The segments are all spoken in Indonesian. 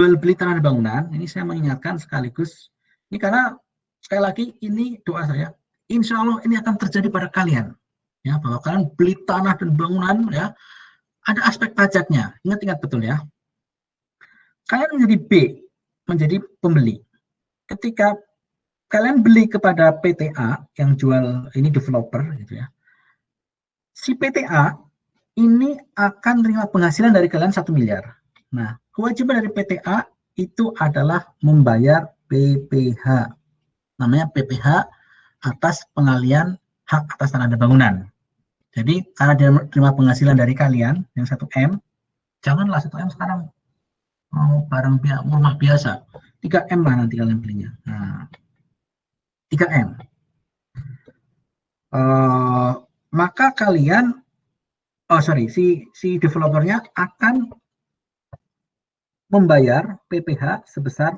jual beli tanah dan bangunan, ini saya mengingatkan sekaligus, ini karena sekali lagi ini doa saya, insya Allah ini akan terjadi pada kalian, ya, bahwa kalian beli tanah dan bangunan, ya, ada aspek pajaknya, ingat-ingat betul ya. Kalian menjadi B, menjadi pembeli. Ketika kalian beli kepada PTA yang jual ini developer, gitu ya, si PTA ini akan menerima penghasilan dari kalian 1 miliar. Nah, kewajiban dari PTA itu adalah membayar PPH. Namanya PPH atas pengalian hak atas tanah dan bangunan. Jadi, karena dia menerima penghasilan dari kalian yang 1M, janganlah 1M sekarang mau barang rumah biasa. 3M lah nanti kalian belinya. Nah, 3M. Maka kalian, si developernya akan membayar PPH sebesar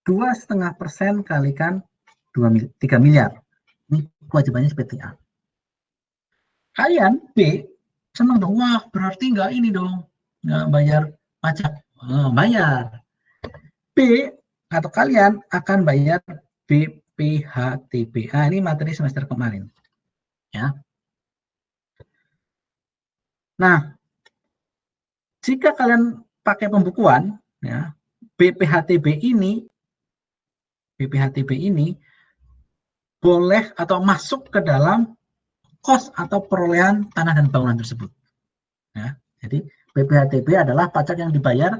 2,5% kalikan 3 miliar. Ini kewajibannya seperti A. Kalian B senang dong, wah berarti nggak ini dong, nggak bayar pajak. Bayar. B atau kalian akan bayar BPHTB. Ini materi semester kemarin. Ya. Nah, jika kalian pakai pembukuan, ya, BPHTB ini boleh atau masuk ke dalam kos atau perolehan tanah dan bangunan tersebut. Ya, jadi BPHTB adalah pajak yang dibayar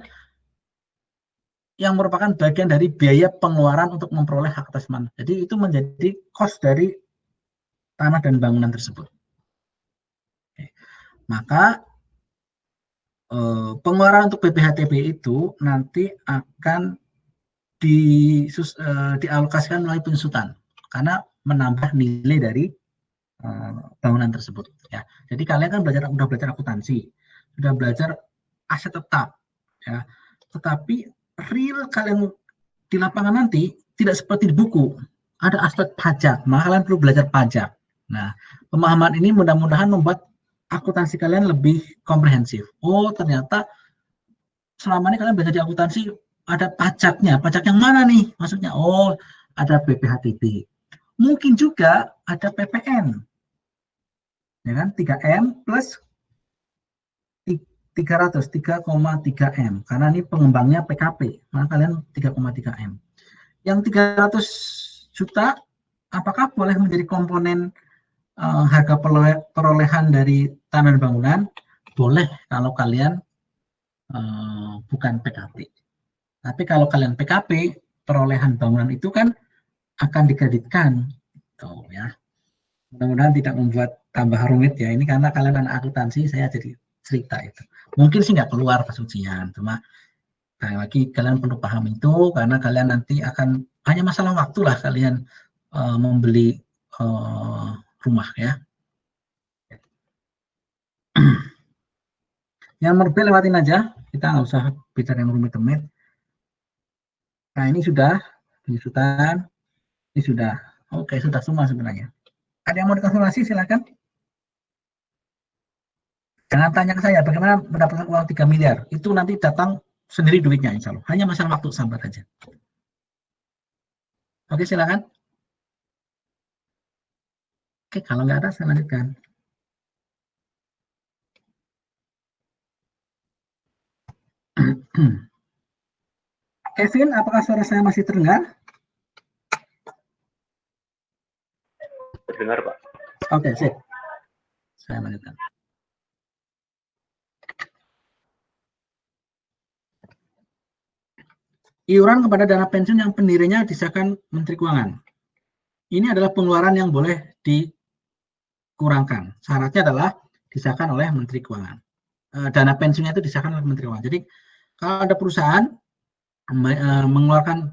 yang merupakan bagian dari biaya pengeluaran untuk memperoleh hak atas tanah. Jadi itu menjadi kos dari tanah dan bangunan tersebut. Oke. Maka pengeluaran untuk BPHTB itu nanti akan dialokasikan melalui pensutan karena menambah nilai dari bangunan tersebut. Ya, jadi kalian kan udah belajar akuntansi, sudah belajar aset tetap, ya. Tetapi real kalian di lapangan nanti tidak seperti di buku. Ada aspek pajak, maka kalian perlu belajar pajak. Nah, pemahaman ini mudah-mudahan membuat akuntansi kalian lebih komprehensif. Oh, ternyata selama ini kalian belajar di akuntansi ada pajaknya. Pajak yang mana nih? Maksudnya, oh, ada BPHTB. Mungkin juga ada PPN. Ya kan? 3M plus 3,3M. Karena ini pengembangnya PKP. Maka kalian 3,3M. Yang 300 juta, apakah boleh menjadi komponen harga perolehan dari tanah dan bangunan? Boleh kalau kalian bukan PKP. Tapi kalau kalian PKP, perolehan bangunan itu kan akan dikreditkan. Tuh, ya. Mudah-mudahan tidak membuat tambah rumit ya. Ini karena kalian anak akuntansi, saya jadi cerita itu. Mungkin sih nggak keluar pas ujian, cuma lagi kalian perlu paham itu karena kalian nanti akan hanya masalah waktu lah kalian membeli rumah ya. Yang nomor B lewatin aja, kita nggak usah bicara yang rumit-rumit. Nah ini sudah penyesutan, ini sudah, oke sudah semua sebenarnya. Ada yang mau dikonfirmasi silakan. Jangan tanya ke saya bagaimana mendapatkan uang 3 miliar. Itu nanti datang sendiri duitnya insya Allah. Hanya masalah waktu, sabar aja. Oke silakan. Oke kalau nggak ada saya lanjutkan. Kevin, apakah suara saya masih terdengar? Terdengar, Pak. Oke, sip. Saya lanjutkan. Iuran kepada dana pensiun yang pendirinya disahkan Menteri Keuangan. Ini adalah pengeluaran yang boleh dikurangkan. Syaratnya adalah disahkan oleh Menteri Keuangan. Dana pensiunnya itu disahkan oleh Menteri Keuangan. Jadi kalau ada perusahaan mengeluarkan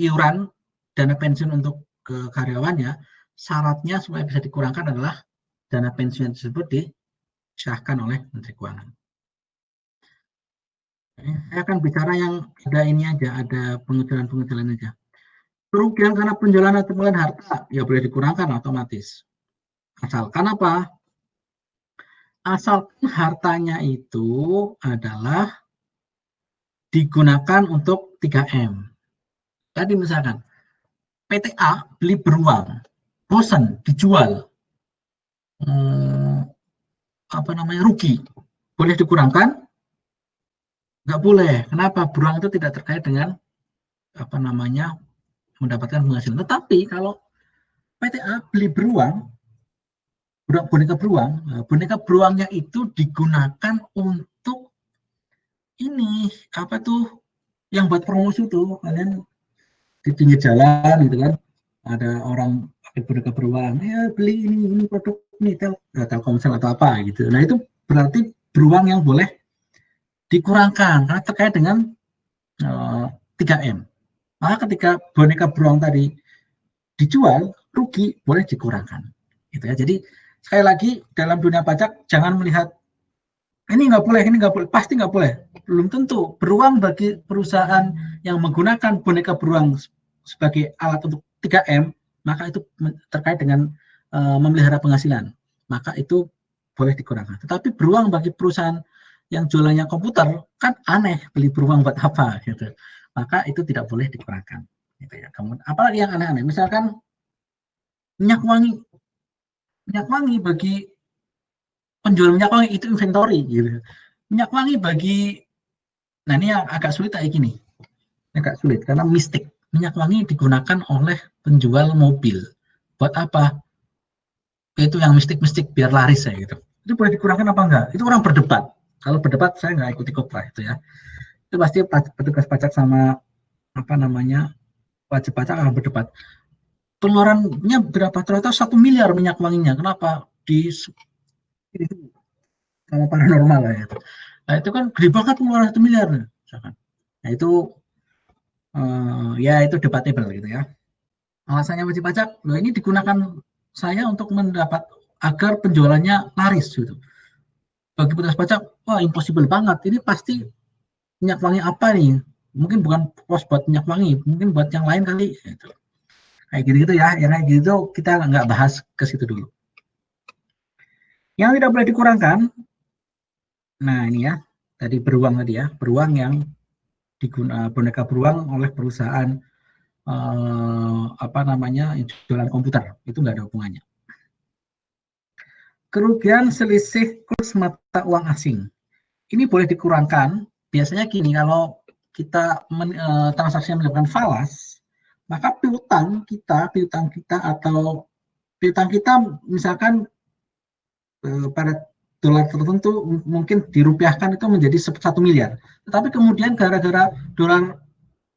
iuran dana pensiun untuk karyawannya, syaratnya supaya bisa dikurangkan adalah dana pensiun tersebut disahkan oleh Menteri Keuangan. Saya akan bicara yang ada ini aja, ada pengecualian aja. Kerugian karena penjualan atau pengembalian harta, ya boleh dikurangkan otomatis. Asalkan apa? Asalkan hartanya itu adalah digunakan untuk 3M. Tadi misalkan PTA beli beruang, bosan dijual, rugi, boleh dikurangkan? Nggak boleh. Kenapa? Beruang itu tidak terkait dengan mendapatkan penghasilan. Tetapi kalau PTA beli beruang, boneka beruangnya itu digunakan untuk ini yang buat promosi tuh, kalian di pinggir jalan gitu kan, ada orang pakai boneka beruang, ya beli ini produk ini Telkomsel atau apa gitu. Nah itu berarti beruang yang boleh dikurangkan karena terkait dengan 3M. Maka ketika boneka beruang tadi dijual, rugi, boleh dikurangkan. Gitu ya. Jadi sekali lagi dalam dunia pajak jangan melihat ini nggak boleh, pasti nggak boleh. Belum tentu. Beruang bagi perusahaan yang menggunakan boneka beruang sebagai alat untuk 3M, maka itu terkait dengan memelihara penghasilan. Maka itu boleh dikurangkan. Tetapi beruang bagi perusahaan yang jualannya komputer, kan aneh beli beruang buat apa gitu. Maka itu tidak boleh dikurangkan. Gitu ya. Kemudian, apalagi yang aneh-aneh, misalkan minyak wangi bagi penjual minyak wangi itu inventory gitu. Minyak wangi ini yang agak sulit kayak gini. Agak sulit karena mistik. Minyak wangi digunakan oleh penjual mobil. Buat apa? Itu yang mistik-mistik biar laris ya gitu. Itu boleh dikurangkan apa enggak? Itu orang berdebat. Kalau berdebat saya nggak ikut-ikut lah itu ya. Itu pasti petugas pajak sama wajib pajak akan berdebat. Pengeluarannya berapa? Ternyata 1 miliar minyak wanginya. Kenapa? Itu kalau paranormal lah ya. Nah, itu kan gede banget pengeluaran 1 miliar. Nah itu ya itu debatable gitu ya. Alasannya wajib pajak, loh ini digunakan saya untuk mendapat agar penjualannya laris gitu. Bagi petugas pajak, wah impossible banget. Ini pasti minyak wangi apa nih? Mungkin bukan pos buat minyak wangi, mungkin buat yang lain kali. Gitu. Kayak gitu-gitu ya, yang kayak gitu kita nggak bahas ke situ dulu. Yang tidak boleh dikurangkan, nah ini ya, tadi beruang tadi ya, beruang yang boneka beruang oleh perusahaan jualan komputer, itu nggak ada hubungannya. Kerugian selisih kurs mata uang asing. Ini boleh dikurangkan. Biasanya gini, kalau kita transaksi melakukan falas, maka piutang kita misalkan pada dolar tertentu mungkin dirupiahkan itu menjadi 1 miliar. Tetapi kemudian gara-gara dolar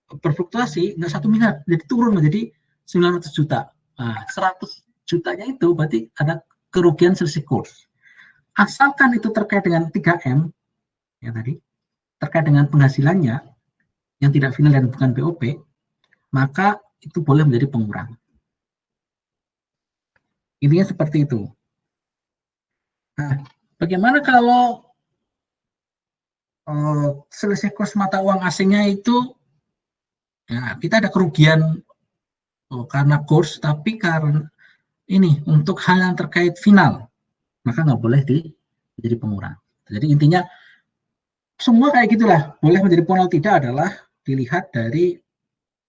berfluktuasi nggak 1 miliar, jadi turun menjadi 900 juta. Nah, 100 jutanya itu berarti ada kerugian selisih kurs. Asalkan itu terkait dengan 3M, ya tadi, terkait dengan penghasilannya yang tidak final dan bukan BOP, maka itu boleh menjadi pengurang. Intinya seperti itu. Nah, bagaimana kalau selisih kurs mata uang asingnya itu ya, kita ada kerugian karena kurs, tapi karena ini untuk hal yang terkait final, maka nggak boleh jadi pengurang. Jadi intinya semua kayak gitulah, boleh menjadi pengurang tidak adalah dilihat dari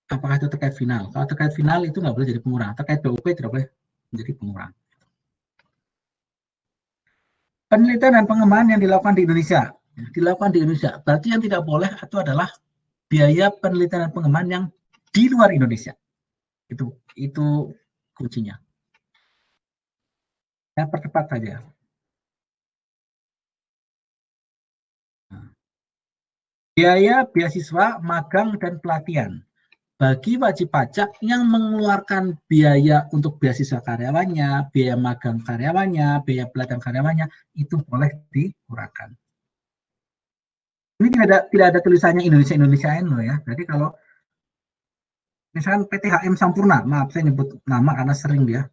apakah itu terkait final. Kalau terkait final itu nggak boleh jadi pengurang. Terkait BOP tidak boleh menjadi pengurang. Penelitian dan pengembangan yang dilakukan di Indonesia. Berarti yang tidak boleh itu adalah biaya penelitian dan pengembangan yang di luar Indonesia. Itu kuncinya. Saya percepat saja. Biaya beasiswa, magang, dan pelatihan. Bagi wajib pajak yang mengeluarkan biaya untuk beasiswa karyawannya, biaya magang karyawannya, biaya pelatihan karyawannya, itu boleh dikurangkan. Ini tidak ada tulisannya Indonesia-Indonesiain loh ya. Jadi kalau misalkan PT HM Sampurna, maaf saya nyebut nama karena sering dia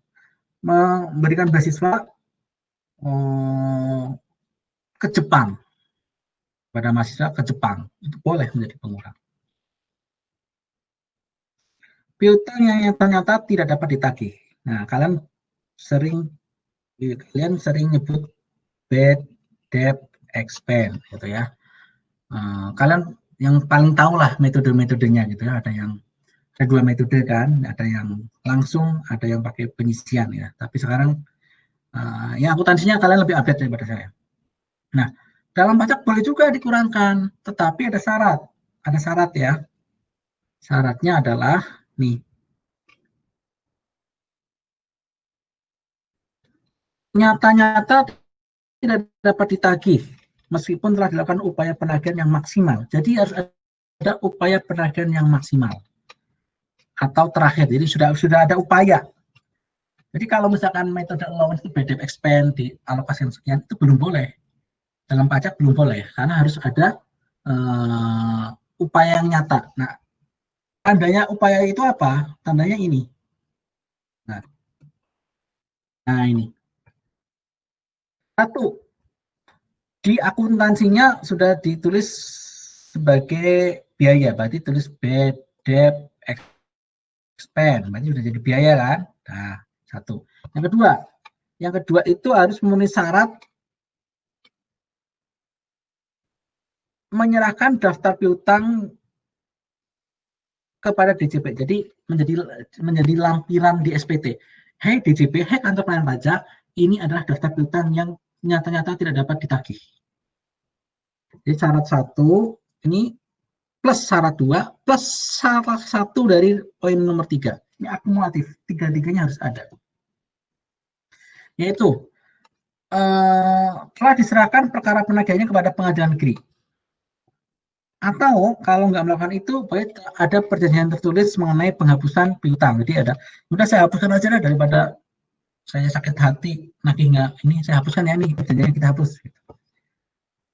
memberikan beasiswa ke Jepang, pada mahasiswa ke Jepang, itu boleh menjadi pengurang. Piutang yang ternyata tidak dapat ditagih. Nah, kalian sering nyebut bad debt expense gitu ya. Kalian yang paling tahu lah metode-metodenya gitu ya. Ada dua metode kan, ada yang langsung, ada yang pakai penyisian ya. Tapi sekarang ya akuntansinya kalian lebih update daripada saya. Nah, dalam pajak boleh juga dikurangkan, tetapi ada syarat. Ada syarat ya. Syaratnya adalah nih, nyata-nyata tidak dapat ditagih meskipun telah dilakukan upaya penagihan yang maksimal. Jadi harus ada upaya penagihan yang maksimal atau terakhir. Jadi sudah ada upaya. Jadi kalau misalkan metode allowance itu BDM expand di alokasi yang sekian itu belum boleh. Dalam pajak belum boleh karena harus ada upaya yang nyata. Nah, tandanya upaya itu apa? Tandanya ini. Nah ini. Satu, di akuntansinya sudah ditulis sebagai biaya, berarti tulis BDEP expand, berarti sudah jadi biaya kan? Nah, satu. Yang kedua itu harus memenuhi syarat menyerahkan daftar piutang kepada DJP. Jadi menjadi lampiran di SPT. Hey DJP, hey kantor pelayanan pajak, ini adalah daftar piutang yang nyata-nyata tidak dapat ditagih. Jadi syarat satu ini plus syarat 2 plus syarat 1 dari poin nomor 3. Ini akumulatif, tiga-tiganya harus ada. Yaitu telah diserahkan perkara penagihannya kepada pengadilan negeri. Atau kalau nggak melakukan itu, baik ada perjanjian tertulis mengenai penghapusan piutang. Jadi ada, udah saya hapuskan aja lah daripada saya sakit hati, nagih nggak, ini saya hapuskan ya, nih perjanjiannya kita hapus.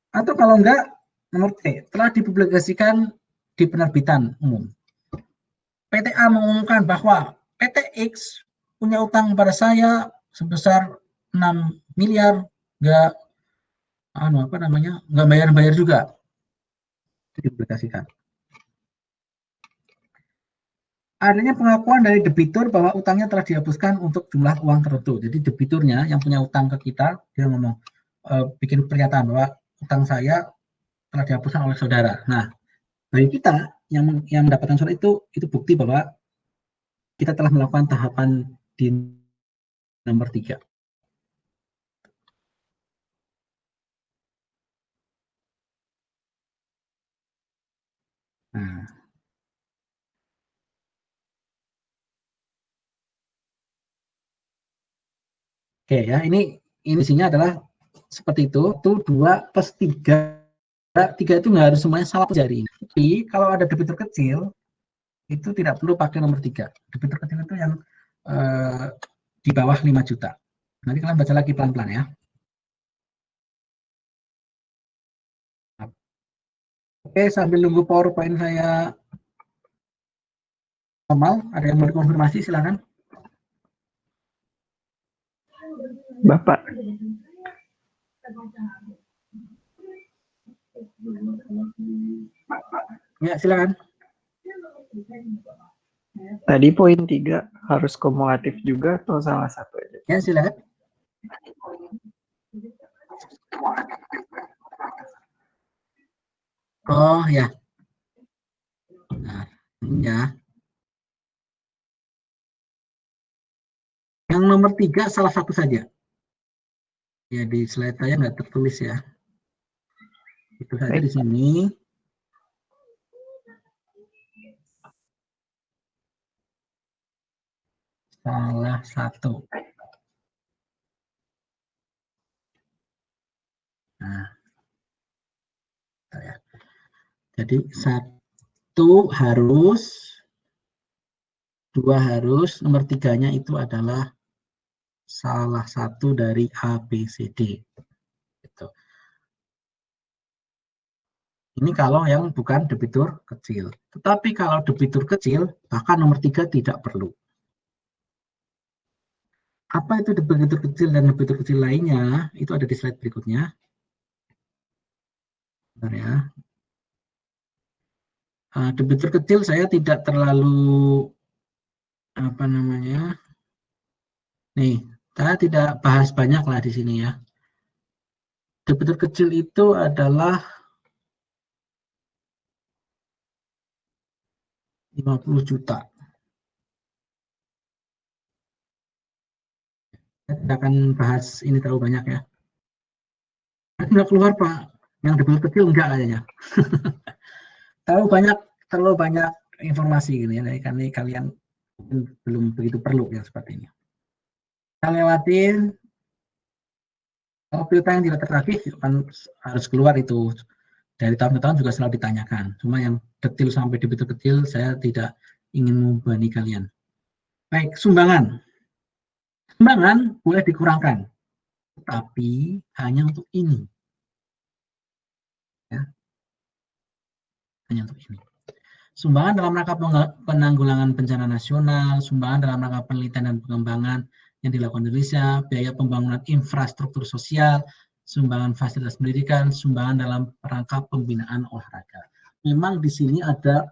Atau kalau enggak, nomor T, telah dipublikasikan di penerbitan umum. PTA mengumumkan bahwa PT X punya utang kepada saya sebesar 6 miliar, nggak nggak bayar juga, itu dipublikasikan. Adanya pengakuan dari debitur bahwa utangnya telah dihapuskan untuk jumlah uang tertentu. Jadi debiturnya yang punya utang ke kita, dia ngomong bikin pernyataan bahwa utang saya telah dihapuskan oleh saudara. Nah, bagi kita yang mendapatkan surat itu bukti bahwa kita telah melakukan tahapan di nomor 3. Nah, oke ya, ini isinya adalah seperti itu. 1, 2, plus 3. 3 itu nggak harus semuanya salah jari. Tapi kalau ada debitur kecil, itu tidak perlu pakai nomor 3. Debitur kecil itu yang di bawah 5 juta. Nanti kalian baca lagi pelan-pelan ya. Oke, sambil nunggu PowerPoint saya normal, ada yang mau dikonfirmasi silakan. Bapak. Ya, silakan. Tadi poin 3 harus kumulatif juga atau salah satu aja? Ya, silakan. Oh, ya. Nah, ya. Yang nomor 3 salah satu saja. Ya, di slide saya nggak tertulis ya. Itu saja di sini. Salah satu. Nah, ya. Jadi 1 harus, 2 harus, nomor 3-nya itu adalah salah satu dari ABCD. Gitu. Ini kalau yang bukan debitur kecil. Tetapi kalau debitur kecil, bahkan nomor 3 tidak perlu. Apa itu debitur kecil dan debitur kecil lainnya? Itu ada di slide berikutnya. Bentar ya. Debitur kecil saya tidak terlalu nih, saya tidak bahas banyak lah di sini ya. Debitur kecil itu adalah 50 juta. Saya tidak akan bahas ini terlalu banyak ya. Nggak keluar Pak, yang debit kecil enggak kayaknya. terlalu banyak informasi gitu ya, karena kalian belum begitu perlu yang seperti ini. Kita lewatin. Kalau berita yang tidak tertagih kan harus keluar itu dari tahun ke tahun juga selalu ditanyakan. Cuma yang detail sampai debit kecil saya tidak ingin membebani kalian. Baik, sumbangan. Sumbangan boleh dikurangkan, tapi hanya untuk ini. Ya, hanya untuk ini. Sumbangan dalam rangka penanggulangan bencana nasional, sumbangan dalam rangka penelitian dan pengembangan yang dilakukan Indonesia, biaya pembangunan infrastruktur sosial, sumbangan fasilitas pendidikan, sumbangan dalam rangka pembinaan olahraga. Memang di sini ada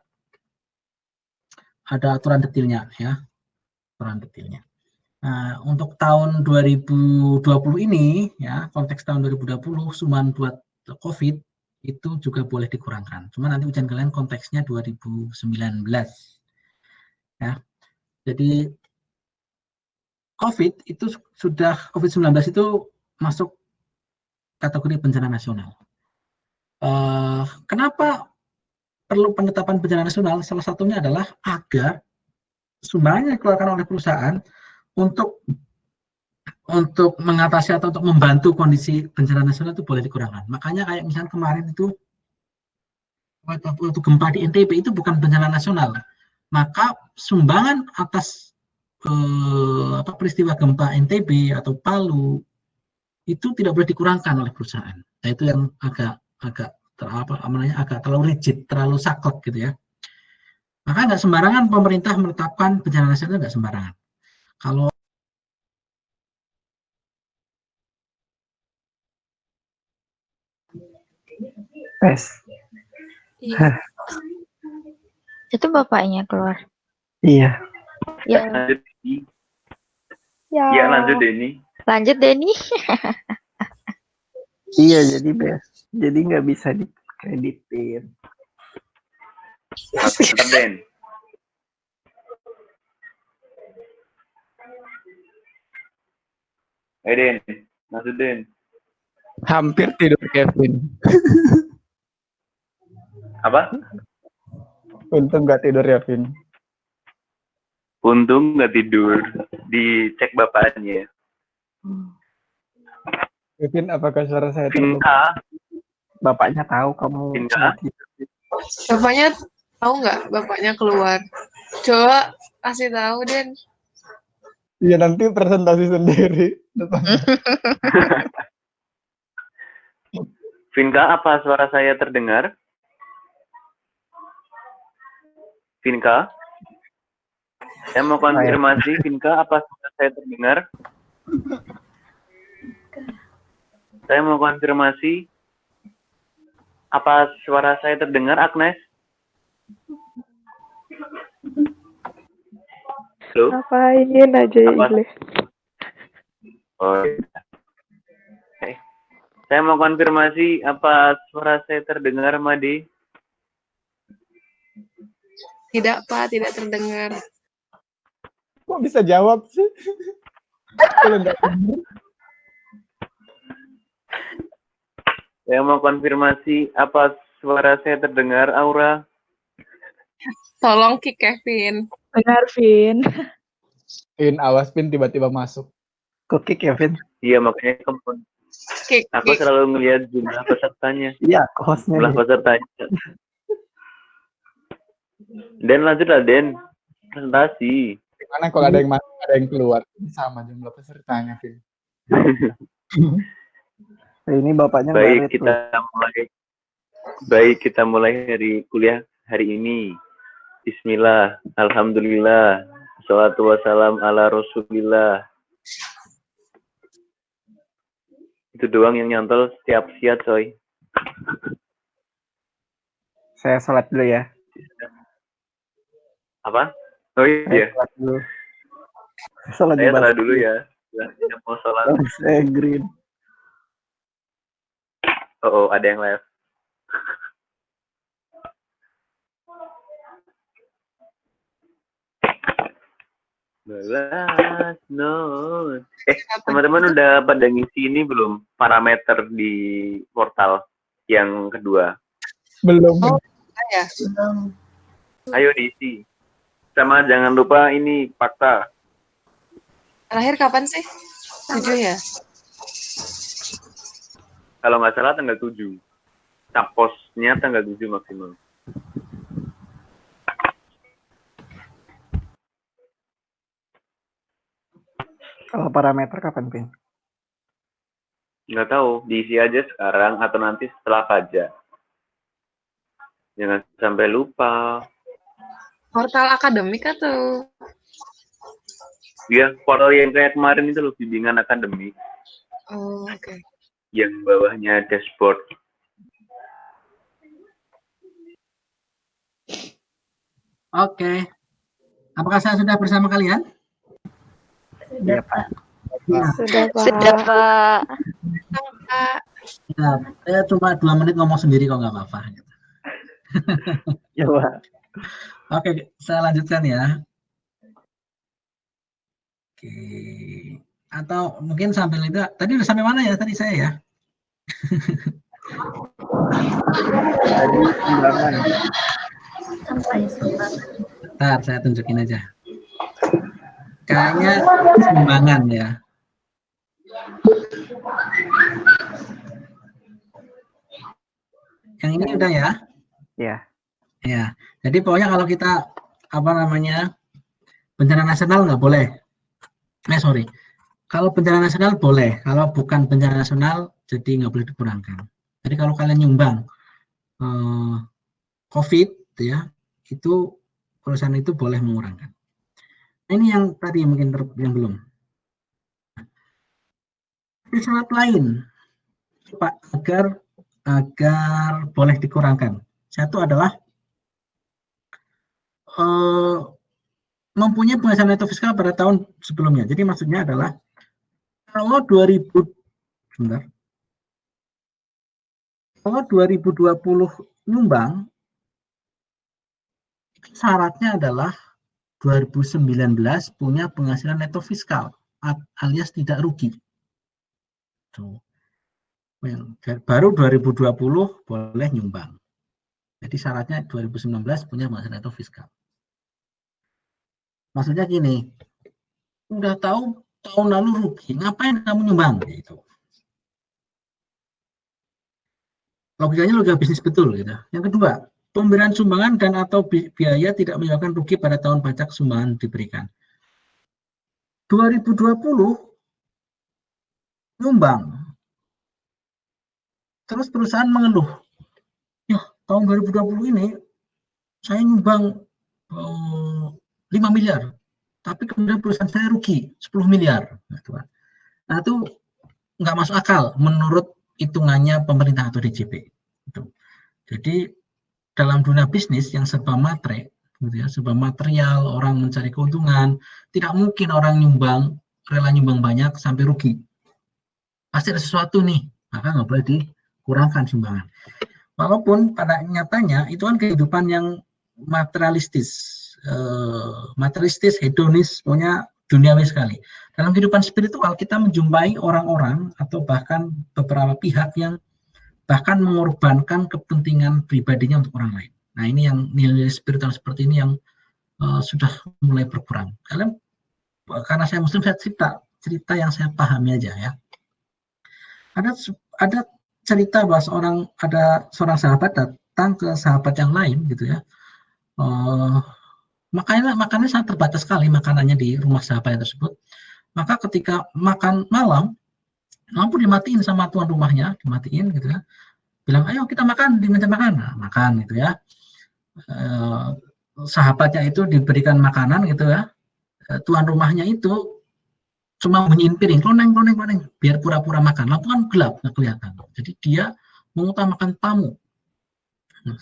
aturan detailnya ya, aturan detailnya. Nah, untuk tahun 2020 ini ya, konteks tahun 2020 sumbangan buat COVID itu juga boleh dikurangkan. Cuma nanti ujian kalian konteksnya 2019. Ya. Jadi COVID itu sudah COVID-19 itu masuk kategori bencana nasional. Kenapa perlu penetapan bencana nasional? Salah satunya adalah agar sumbangan yang dikeluarkan oleh perusahaan untuk mengatasi atau untuk membantu kondisi bencana nasional itu boleh dikurangkan. Makanya kayak misalnya kemarin itu waktu gempa di NTB itu bukan bencana nasional, maka sumbangan atas peristiwa gempa NTB atau Palu itu tidak boleh dikurangkan oleh perusahaan. Nah, itu yang agak terlalu rigid, terlalu saklek gitu ya. Maka nggak sembarangan pemerintah menetapkan bencana nasional, nggak sembarangan. Kalau Tes. Iya. Itu bapaknya keluar. Iya. Ya. Lanjut Denny. Ya. Ya, lanjut Denny. Lanjut Denny. Iya, jadi nggak bisa dikreditin. Mantap, Den. Den, lanjut Den. Hampir tidur Kevin. Apa? Untung nggak tidur ya, Vin. Untung nggak tidur. Dicek bapaknya. Kevin, apakah suara saya terlalu? Vinka, Bapaknya tahu kamu Vinka. nggak tidur. Bapaknya tahu nggak? Bapaknya keluar. Coba kasih tahu Den. Iya, nanti presentasi sendiri. Vinka, apa suara saya terdengar? Vinka? Saya mau konfirmasi, Vinka, apa suara saya terdengar? Saya mau konfirmasi, apa suara saya terdengar, Agnes? Halo? Ngapain aja Ile? Oh, iya. Oke. Saya mau konfirmasi, apa suara saya terdengar, Madi? Tidak Pak, tidak terdengar. Kok bisa jawab sih? Kalau nggak bener. Saya mau konfirmasi, apa suara saya terdengar, Aura? Tolong kick Kevin. Benar, Vin. Vin, awas Vin tiba-tiba masuk. Kok kick ya, Vin? Iya, makanya Kick. aku selalu ngelihat jumlah pesertanya. Iya, hostnya. Jumlah pesertanya. Den, lanjutlah, Den. Presentasi. Gimana kalau ada yang masuk, ada yang keluar? Ini sama jumlah pesertanya, Vin. Ini bapaknya Baik, nggak kita mulai dari kuliah hari ini. Bismillah, alhamdulillah, sholatu wassalam ala rasulillah. Itu doang yang nyantol setiap siat, coy. Saya sholat dulu ya. Apa? Oh iya, Sholat dulu. Sholat saya di salah masjid. dulu ya. Ya, mau sholat. Saya green. Oh, ada yang live. Belas note. Teman-teman udah pada ngisi ini belum? Parameter di portal yang kedua. Belum. Oh, ya. Ayo diisi. Sama jangan lupa ini fakta. Terakhir kapan sih? 7 ya? Kalau nggak salah tanggal 7. Posnya tanggal 7 maksimal. Kalau parameter kapan, Pin? Nggak tahu, diisi aja sekarang atau nanti setelah pajak. Jangan sampai lupa. Portal akademik atau? Ya, portal yang kayak kemarin itu loh, bimbingan akademik. Oh, oke. Yang bawahnya dashboard. Oke. Apakah saya sudah bersama kalian? Iya, Pak. Sudah, Pak. Sudah, Pak. Kak, Ya, saya cuma 2 menit ngomong sendiri kok nggak apa-apa. Gitu. Ya, Pak. Oke, saya lanjutkan ya. Oke. Atau mungkin sambil itu, tadi udah sampai mana ya tadi saya ya? Tadi sumbangan. Bentar, saya tunjukin aja. Kayaknya sumbangan ya. Yang ini udah ya? Ya. Ya. Jadi pokoknya kalau kita bencana nasional nggak boleh. Sorry. Kalau bencana nasional boleh. Kalau bukan bencana nasional jadi nggak boleh dikurangkan. Jadi kalau kalian nyumbang COVID, ya, itu perusahaan itu boleh mengurangkan. Ini yang tadi mungkin yang belum. Syarat lain Pak agar boleh dikurangkan. Satu adalah mempunyai penghasilan neto fiskal pada tahun sebelumnya. Jadi maksudnya adalah kalau 2020 nyumbang, syaratnya adalah 2019 punya penghasilan neto fiskal alias tidak rugi. Tuh. Baru 2020 boleh nyumbang. Jadi syaratnya 2019 punya penghasilan neto fiskal. Maksudnya gini, udah tahu tahun lalu rugi, ngapain kamu nyumbang? Gitu. Logikanya logika bisnis betul. Gitu. Yang kedua, pemberian sumbangan dan atau biaya tidak menyebabkan rugi pada tahun pajak sumbangan diberikan. 2020 nyumbang, terus perusahaan mengeluh, ya tahun 2020 ini saya nyumbang 5 miliar, tapi kemudian perusahaan saya rugi 10 miliar. Nah itu nggak masuk akal menurut hitungannya pemerintah atau DJP. Jadi dalam dunia bisnis yang serba matre, gitu ya, serba material, orang mencari keuntungan, tidak mungkin orang rela nyumbang banyak sampai rugi. Pasti ada sesuatu nih, maka nggak boleh dikurangkan sumbangan. Walaupun pada nyatanya itu kan kehidupan yang materialistis, hedonis, pokoknya duniawi sekali. Dalam kehidupan spiritual kita menjumpai orang-orang atau bahkan beberapa pihak yang bahkan mengorbankan kepentingan pribadinya untuk orang lain. Nah ini yang nilai spiritual seperti ini yang sudah mulai berkurang. Karena saya Muslim, saya cerita yang saya pahami aja ya. Ada cerita bahwa ada seorang sahabat datang ke sahabat yang lain gitu ya. Makanannya sangat terbatas sekali makanannya di rumah sahabat tersebut. Maka ketika makan malam, lampu dimatiin sama tuan rumahnya, dimatiin gitu ya. Bilang, ayo kita makan di meja makan. Nah, makan gitu ya. Sahabatnya itu diberikan makanan gitu ya. Tuan rumahnya itu cuma bunyiin piring, kloneng, biar pura-pura makan. Lampu kan gelap, nggak kelihatan. Jadi dia mengutamakan tamu. Nah,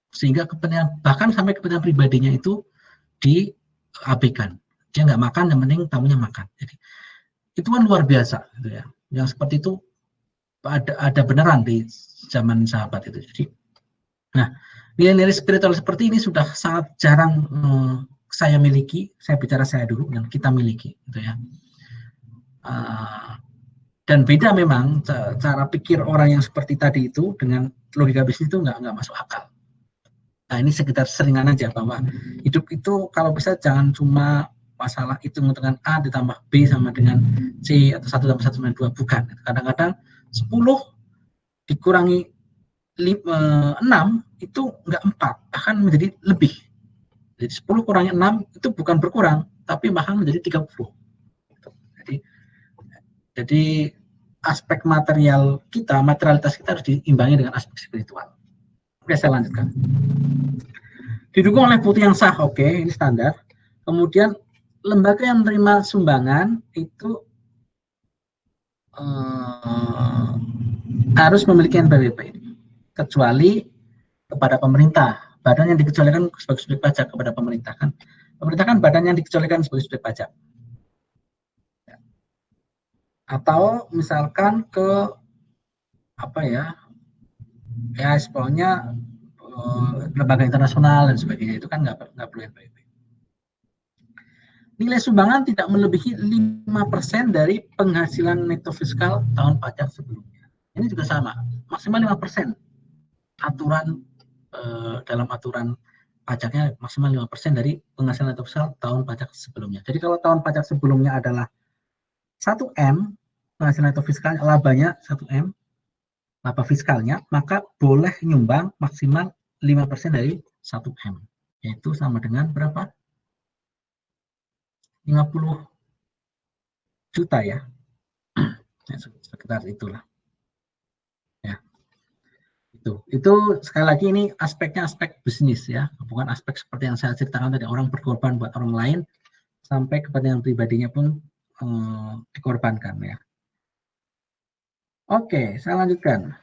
sehingga kepentingan, bahkan sampai kepentingan pribadinya itu diabaikan. Dia nggak makan, yang penting tamunya makan. Jadi itu kan luar biasa gitu ya. Yang seperti itu ada beneran di zaman sahabat itu. Jadi, nah nilai-nilai spiritual seperti ini sudah sangat jarang saya miliki, saya bicara saya dulu, yang kita miliki, gitu ya. Dan beda memang cara pikir orang yang seperti tadi itu dengan logika bisnis itu nggak masuk akal. Nah ini sekitar seringan aja bahwa hidup itu kalau bisa jangan cuma masalah hitung dengan A ditambah B sama dengan C atau 1 tambah 1 sama 2, bukan. Kadang-kadang 10 dikurangi 6 itu nggak 4, bahkan menjadi lebih. Jadi 10 kurangi 6 itu bukan berkurang, tapi bahkan menjadi 30. Jadi aspek material kita, materialitas kita harus diimbangi dengan aspek spiritual. Oke, saya lanjutkan. Didukung oleh bukti yang sah, oke, ini standar. Kemudian lembaga yang menerima sumbangan itu harus memiliki NPWP, kecuali kepada pemerintah. Badan yang dikecualikan sebagai subjek pajak kepada pemerintah kan. Pemerintah kan badan yang dikecualikan sebagai subjek pajak. Atau misalkan ke apa ya pokoknya lembaga internasional dan sebagainya, itu kan nggak perlu NPWP. Nilai sumbangan tidak melebihi 5% dari penghasilan neto fiskal tahun pajak sebelumnya. Ini juga sama, maksimal 5%. Aturan dalam aturan pajaknya maksimal 5% dari penghasilan neto fiskal tahun pajak sebelumnya. Jadi kalau tahun pajak sebelumnya adalah 1M, penghasilan neto fiskalnya, labanya 1M, laba fiskalnya, maka boleh nyumbang maksimal 5% dari 1M. Yaitu sama dengan berapa? 50 juta ya. Sekitar itulah. Ya. Itu sekali lagi ini aspeknya aspek bisnis ya, bukan aspek seperti yang saya ceritakan tadi, orang berkorban buat orang lain sampai kepentingan pribadinya pun dikorbankan ya. Oke, saya lanjutkan.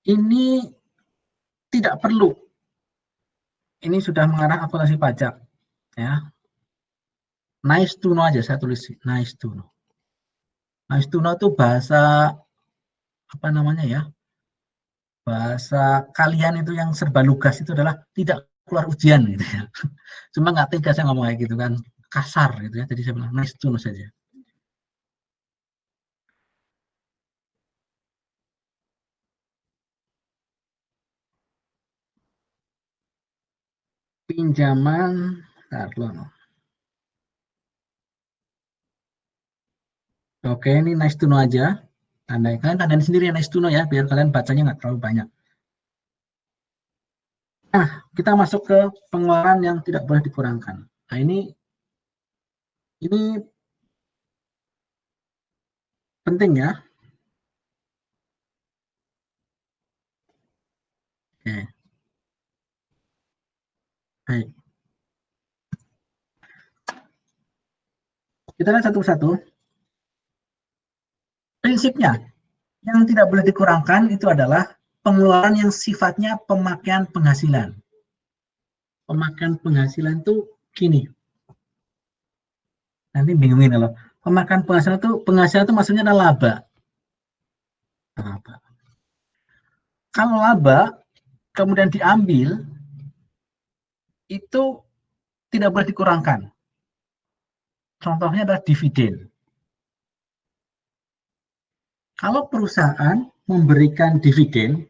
Ini tidak perlu. Ini sudah mengarah akuntansi pajak ya. Nice to know aja saya tulis, nice to know. Nice to know itu bahasa apa namanya ya? Bahasa kalian itu yang serba lugas itu adalah tidak keluar ujian gitu ya. Cuma nggak tega saya ngomong kayak gitu kan, kasar gitu ya. Jadi saya bilang nice to know saja. Pinjaman, oke, ini nice to know aja. Kalian tandain sendiri ya nice to know ya, biar kalian bacanya nggak terlalu banyak. Nah, kita masuk ke pengeluaran yang tidak boleh dikurangkan. Nah, ini penting ya. Oke. Baik. Kita lihat satu-satu. Prinsipnya, yang tidak boleh dikurangkan itu adalah pengeluaran yang sifatnya pemakaian penghasilan. Pemakaian penghasilan itu gini. Nanti bingungin kalau pemakaian penghasilan itu maksudnya adalah laba. Kalau laba kemudian diambil, itu tidak boleh dikurangkan. Contohnya adalah dividen. Kalau perusahaan memberikan dividen,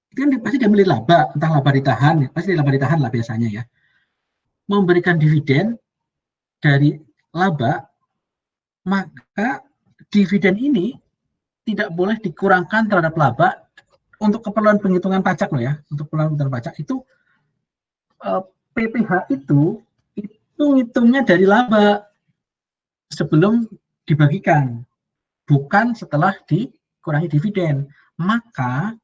itu kan pasti dia beli laba, entah laba ditahan, pasti laba ditahan lah biasanya ya. Memberikan dividen dari laba, maka dividen ini tidak boleh dikurangkan terhadap laba untuk keperluan penghitungan pajak loh ya. Untuk keperluan penghitungan pajak itu PPh itu ngitungnya dari laba sebelum dibagikan, bukan setelah dikurangi dividen. Maka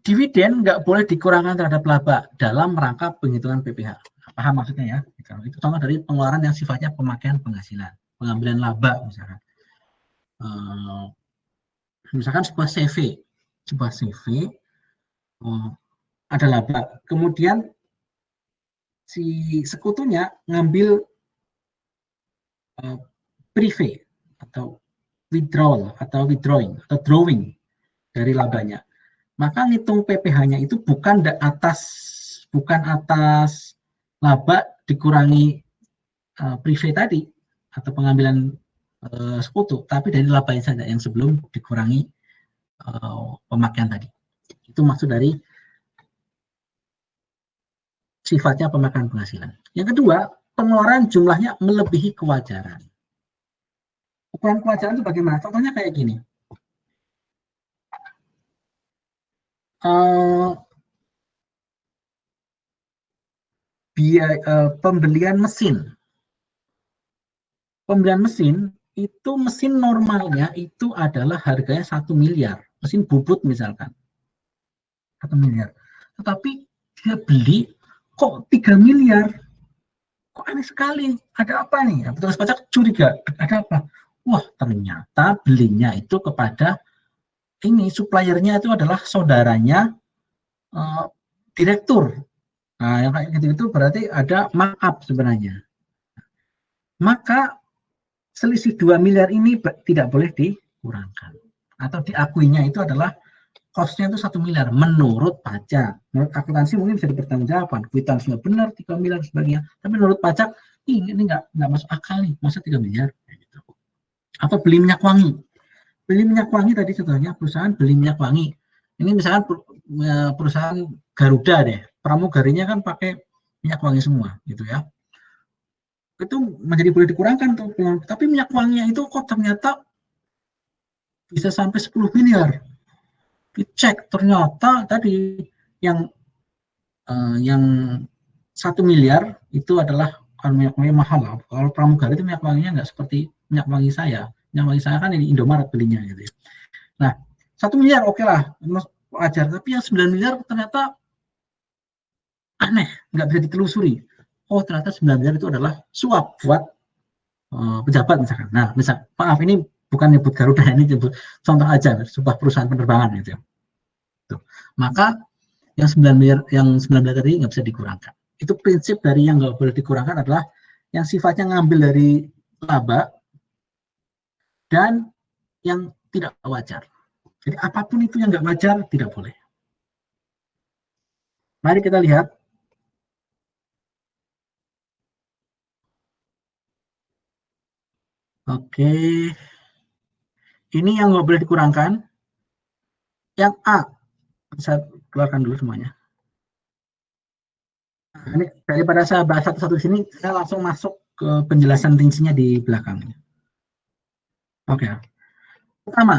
dividen nggak boleh dikurangkan terhadap laba dalam rangka penghitungan PPh. Paham maksudnya ya? Itu contoh dari pengeluaran yang sifatnya pemakaian penghasilan, pengambilan laba misalkan. Misalkan sebuah CV ada laba, kemudian si sekutunya ngambil prive atau withdrawal atau withdrawing atau drawing dari labanya. maka ngitung PPh-nya itu bukan atas laba dikurangi prive tadi atau pengambilan sekutu, tapi dari laba saja yang sebelum dikurangi pemakaian tadi. Itu maksud dari sifatnya pemakaian penghasilan. Yang kedua, pengeluaran jumlahnya melebihi kewajaran. Ukuran kewajaran itu bagaimana? Contohnya kayak gini. Pembelian mesin. Pembelian mesin itu mesin normalnya itu adalah harganya 1 miliar. Mesin bubut misalkan. 1 miliar. Tetapi dia beli kok 3 miliar. Kok aneh sekali. Ada apa nih? Petugas pajak curiga. Ada apa? Wah, ternyata belinya itu kepada ini suppliernya itu adalah saudaranya direktur. Nah, yang kayak gitu itu berarti ada markup sebenarnya. Maka selisih 2 miliar ini tidak boleh dikurangkan. Atau diakuinya itu adalah cost-nya itu 1 miliar menurut pajak. Menurut akuntansi mungkin bisa dipertanggungjawabkan. Kwitansinya benar 3 miliar dan sebagainya. Tapi menurut pajak, ini nggak masuk akal nih. Masa 3 miliar? Gitu. Atau beli minyak wangi. Beli minyak wangi tadi contohnya perusahaan beli minyak wangi. Ini misalkan perusahaan Garuda deh. Pramugarinya kan pakai minyak wangi semua gitu ya. Itu menjadi boleh dikurangkan tuh. Tapi minyak wanginya itu kok ternyata bisa sampai 10 miliar. Dicek ternyata tadi yang 1 miliar itu adalah minyak wangi mahal. Kalau pramugari itu minyak wanginya nggak seperti minyak wangi saya. Minyak wangi saya kan ini Indomaret belinya gitu ya. Nah, 1 miliar oke lah, wajar. Tapi yang 9 miliar ternyata aneh, nggak bisa ditelusuri. Oh, ternyata 9 miliar itu adalah suap buat pejabat misalkan. Nah, maaf ini bukan nyebut Garuda, ini nyebut contoh aja, sebuah perusahaan penerbangan gitu ya. Tuh. Maka yang 9 miliar tadi nggak bisa dikurangkan. Itu prinsip dari yang nggak boleh dikurangkan adalah yang sifatnya ngambil dari laba dan yang tidak wajar. Jadi apapun itu yang nggak wajar tidak boleh. Mari kita lihat. Oke. Ini yang nggak boleh dikurangkan. Yang A. Saya keluarkan dulu semuanya. Nah, ini daripada saya bahas satu-satu di sini, saya langsung masuk ke penjelasan rincinya di belakang. Oke. Pertama,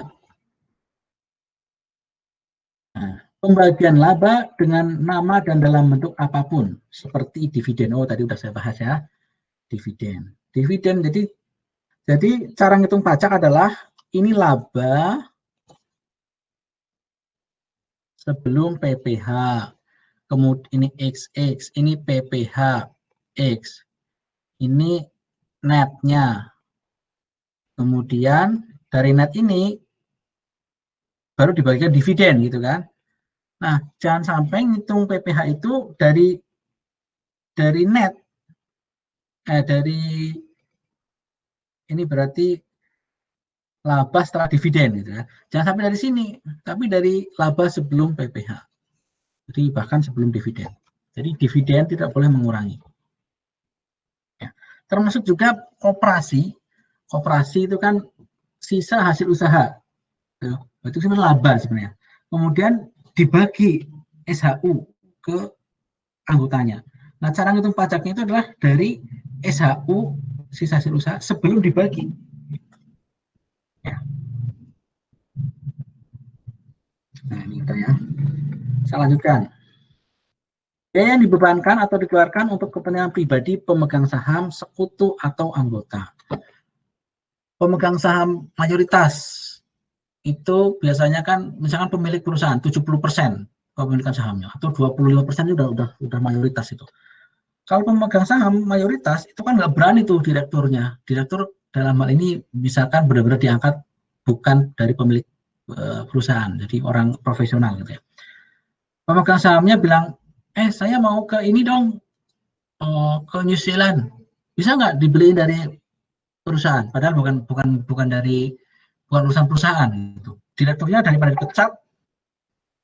pembagian laba dengan nama dan dalam bentuk apapun, seperti dividen. Oh, tadi udah saya bahas ya, dividen. Dividen, jadi cara ngitung pajak adalah ini laba sebelum PPh, kemudian ini XX, ini PPh X, ini netnya. Kemudian dari net ini baru dibagikan dividen gitu kan. Nah, jangan sampai ngitung PPh itu dari net, dari ini berarti laba setelah dividen gitu ya. Jangan sampai dari sini, tapi dari laba sebelum PPh. Jadi bahkan sebelum dividen. Jadi dividen tidak boleh mengurangi. Ya. Termasuk juga koperasi. Koperasi itu kan sisa hasil usaha. Itu sebenarnya laba sebenarnya. Kemudian dibagi SHU ke anggotanya. Nah, cara ngitung pajaknya itu adalah dari SHU sisa hasil usaha sebelum dibagi. Ya. Nah, ini kita ya. Saya lanjutkan. Biaya yang dibebankan atau dikeluarkan untuk kepentingan pribadi pemegang saham, sekutu, atau anggota. Pemegang saham mayoritas itu biasanya kan misalkan pemilik perusahaan 70% kepemilikan sahamnya atau 25% itu udah mayoritas itu. Kalau pemegang saham mayoritas itu kan nggak berani tuh direkturnya. Direktur dalam hal ini misalkan benar-benar diangkat bukan dari pemilik perusahaan, jadi orang profesional gitu ya. Pemegang sahamnya bilang, saya mau ke ini dong, ke New Zealand, bisa nggak dibeliin dari perusahaan? Padahal bukan urusan perusahaan. Gitu. Direkturnya daripada dipecat,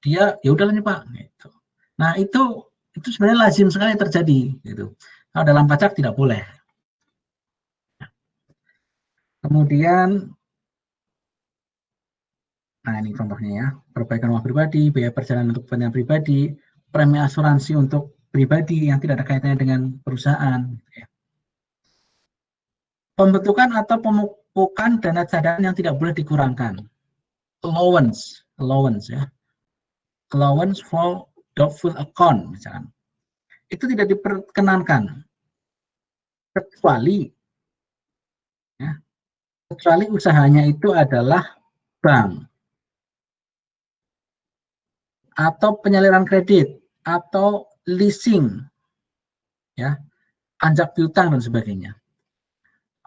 dia ya udahlah nih Pak. Gitu. Nah itu sebenarnya lazim sekali terjadi. Gitu. Kalau dalam pajak tidak boleh. Kemudian, nah ini contohnya ya, perbaikan rumah pribadi, biaya perjalanan untuk kepentingan pribadi, premi asuransi untuk pribadi yang tidak ada kaitannya dengan perusahaan. Ya. Pembentukan atau pemupukan dana cadangan yang tidak boleh dikurangkan. Allowance ya. Allowance for doubtful account misalkan. Itu tidak diperkenankan kecuali usahanya itu adalah bank atau penyaliran kredit atau leasing, ya, anjak piutang dan sebagainya.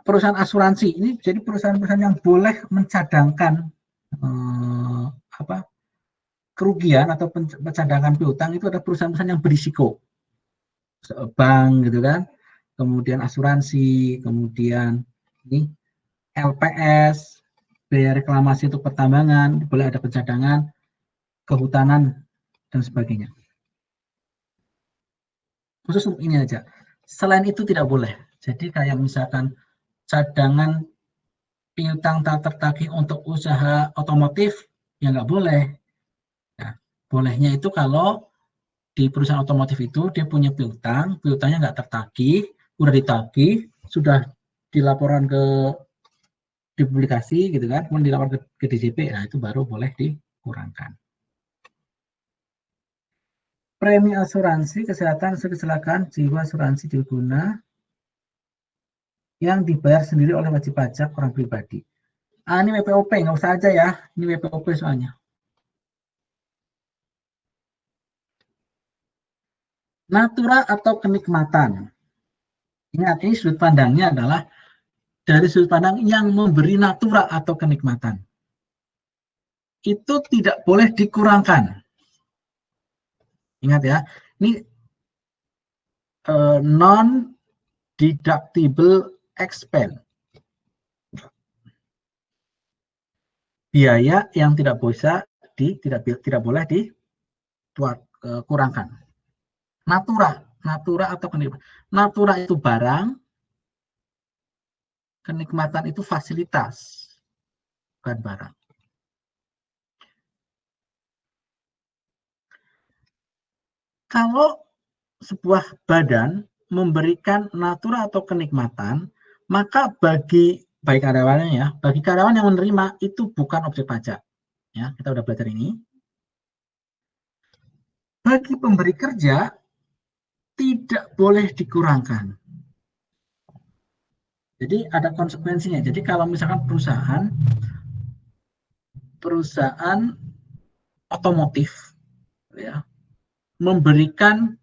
Perusahaan asuransi ini jadi perusahaan-perusahaan yang boleh mencadangkan kerugian atau mencadangkan piutang itu ada perusahaan-perusahaan yang berisiko, bank gitu kan, kemudian asuransi, kemudian ini LPS, biaya reklamasi untuk pertambangan, boleh ada pencadangan, kehutanan, dan sebagainya. Khusus untuk ini aja. Selain itu tidak boleh. Jadi kayak misalkan cadangan piutang tak tertagih untuk usaha otomotif, ya nggak boleh. Nah, bolehnya itu kalau di perusahaan otomotif itu dia punya piutang, piutangnya nggak tertagih, udah ditagih, sudah dilaporkan ke dipublikasi gitu kan, kemudian dilaporkan ke DJP, nah itu baru boleh dikurangkan. Premi asuransi kesehatan, kecelakaan, jiwa, asuransi guna yang dibayar sendiri oleh wajib pajak orang pribadi. Ini WPOP, nggak usah aja ya, ini WPOP soalnya. Natura atau kenikmatan. Ingat, ini sudut pandangnya adalah dari sudut pandang yang memberi natura atau kenikmatan. Itu tidak boleh dikurangkan. Ingat ya, ini non-deductible expense. Biaya yang tidak boleh dikurangkan. Natura atau kenikmatan. Natura itu barang, kenikmatan itu fasilitas, bukan barang. Kalau sebuah badan memberikan natura atau kenikmatan, maka bagi karyawannya ya, bagi karyawan yang menerima itu bukan objek pajak. Ya, kita udah belajar ini. Bagi pemberi kerja tidak boleh dikurangkan. Jadi ada konsekuensinya. Jadi kalau misalkan perusahaan otomotif ya memberikan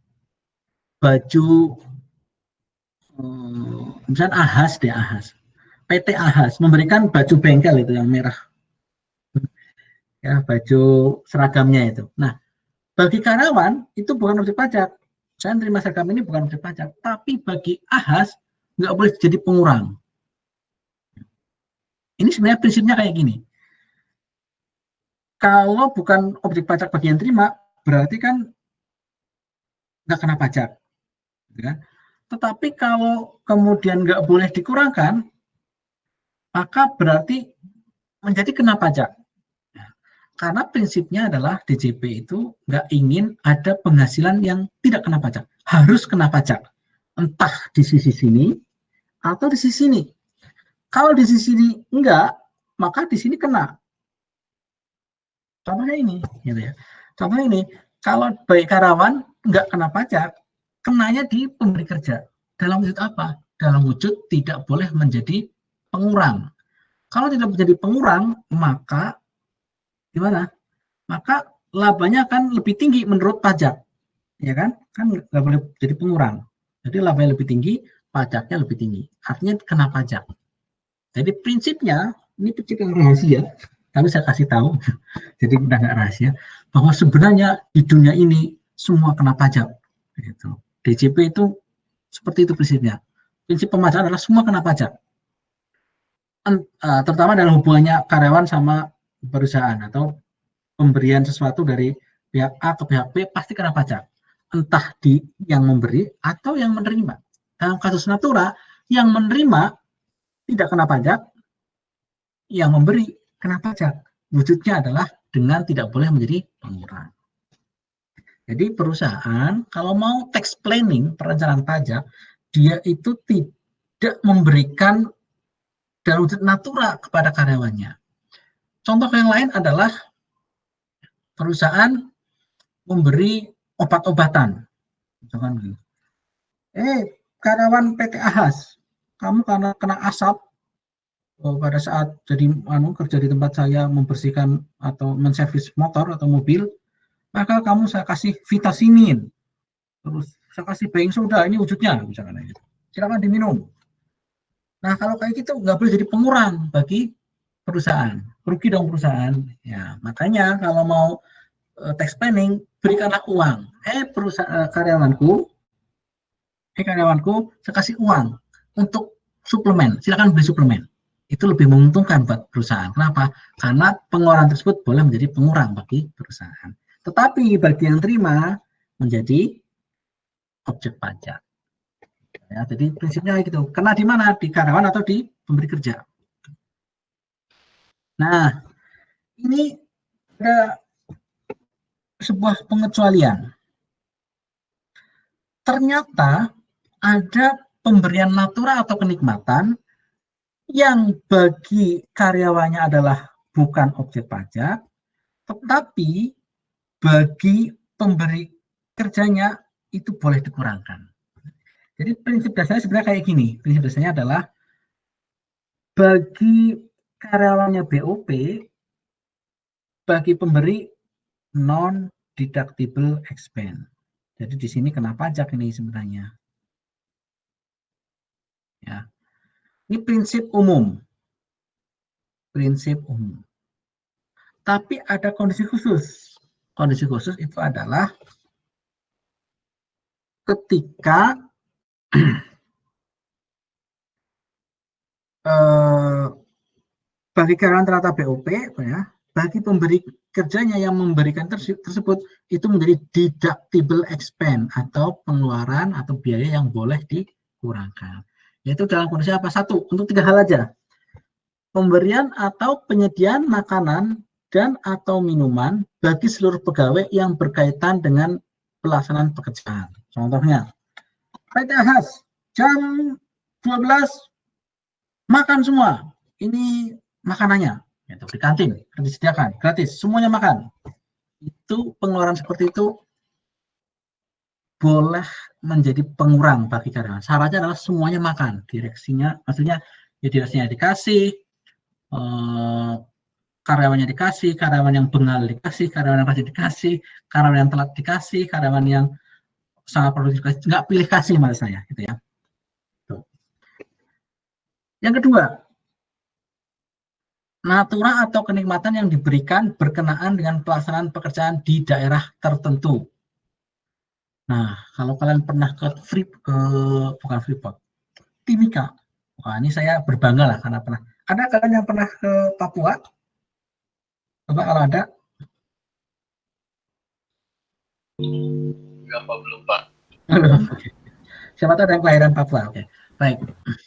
baju misalnya Ahas, PT Ahas memberikan baju bengkel itu yang merah, ya baju seragamnya itu. Nah, bagi karyawan itu bukan objek pajak. Saya terima seragam ini bukan objek pajak, tapi bagi Ahas nggak boleh jadi pengurang. Ini sebenarnya prinsipnya kayak gini. Kalau bukan objek pajak bagi yang terima, berarti kan nggak kena pajak. Ya. Tetapi kalau kemudian nggak boleh dikurangkan, maka berarti menjadi kena pajak. Karena prinsipnya adalah DJP itu nggak ingin ada penghasilan yang tidak kena pajak. Harus kena pajak. Entah di sisi sini atau di sisi sini. Kalau di sisi sini enggak, maka di sini kena. Contohnya ini, gitu ya. Contohnya ini, kalau baik karyawan nggak kena pajak, kenanya di pemberi kerja. Dalam wujud apa? Dalam wujud tidak boleh menjadi pengurang. Kalau tidak menjadi pengurang, maka gimana? Maka labanya akan lebih tinggi menurut pajak, ya kan? Kan nggak boleh jadi pengurang. Jadi labanya lebih tinggi, pajaknya lebih tinggi. Artinya kena pajak. Jadi prinsipnya ini prinsip yang rahasia, tapi saya kasih tahu. Jadi udah nggak rahasia bahwa sebenarnya di dunia ini semua kena pajak. Gitu. DJP itu seperti itu prinsipnya. Prinsip pemajakan adalah semua kena pajak. Terutama dalam hubungannya karyawan sama perusahaan atau pemberian sesuatu dari pihak A ke pihak B pasti kena pajak. Entah di yang memberi atau yang menerima. Dalam kasus Natura, yang menerima tidak kena pajak, yang memberi kena pajak. Wujudnya adalah dengan tidak boleh menjadi pengurang. Jadi perusahaan kalau mau tax planning, perencanaan pajak, dia itu tidak memberikan dalam wujud Natura kepada karyawannya. Contoh yang lain adalah perusahaan memberi obat-obatan. Misalkan, karyawan PT Ahas, kamu karena kena asap pada saat jadi kerja di tempat saya membersihkan atau menservis motor atau mobil, maka kamu saya kasih Vitamin, terus saya kasih baking soda, ini wujudnya, misalkan gitu. Silakan diminum. Nah kalau kayak gitu nggak boleh jadi pengurang bagi perusahaan, rugi dong perusahaan. Ya makanya kalau mau tax planning, berikanlah uang. Perusahaan karyawanku, saya kasih uang untuk suplemen. Silakan beli suplemen. Itu lebih menguntungkan buat perusahaan. Kenapa? Karena pengeluaran tersebut boleh menjadi pengurang bagi perusahaan. Tetapi bagi yang terima menjadi objek pajak. Ya, jadi prinsipnya gitu. Kena di mana? Di karyawan atau di pemberi kerja. Nah, ini ada sebuah pengecualian. Ternyata ada pemberian natura atau kenikmatan yang bagi karyawannya adalah bukan objek pajak, tetapi bagi pemberi kerjanya itu boleh dikurangkan. Jadi prinsip dasarnya sebenarnya kayak gini. Prinsip dasarnya adalah bagi karyawannya BOP, bagi pemberi non-deductible expense. Jadi di sini kena pajak ini sebenarnya. Ya. Ini prinsip umum. Prinsip umum. Tapi ada kondisi khusus. Kondisi khusus itu adalah ketika bagi karyawan rata BOP, ya, bagi pemberi kerjanya yang memberikan tersebut itu menjadi deductible expense atau pengeluaran atau biaya yang boleh dikurangkan. Yaitu dalam kondisi apa? Satu, untuk 3 hal aja. Pemberian atau penyediaan makanan dan atau minuman bagi seluruh pegawai yang berkaitan dengan pelaksanaan pekerjaan. Contohnya, PT Ahas, jam 12 makan semua. Ini makanannya, itu di kantin, disediakan, gratis, semuanya makan. Itu pengeluaran seperti itu boleh menjadi pengurang bagi karyawan. Syaratnya adalah semuanya makan. Direksinya, maksudnya ya direksinya dikasih, karyawannya dikasih, karyawan yang bengal dikasih, karyawan yang rajin dikasih, karyawan yang telat dikasih, karyawan yang sangat produktif dikasih, nggak pilih kasih maksud saya, gitu ya. Tuh. Yang kedua, natura atau kenikmatan yang diberikan berkenaan dengan pelaksanaan pekerjaan di daerah tertentu. Nah, kalau kalian pernah ke bukan Freeport, Timika, wah ini saya berbangga lah karena pernah. Ada kalian yang pernah ke Papua? Coba kalau ada. Enggak, Pak, belum, Pak. Siapa tahu ada yang kelahiran Papua. Oke, baik.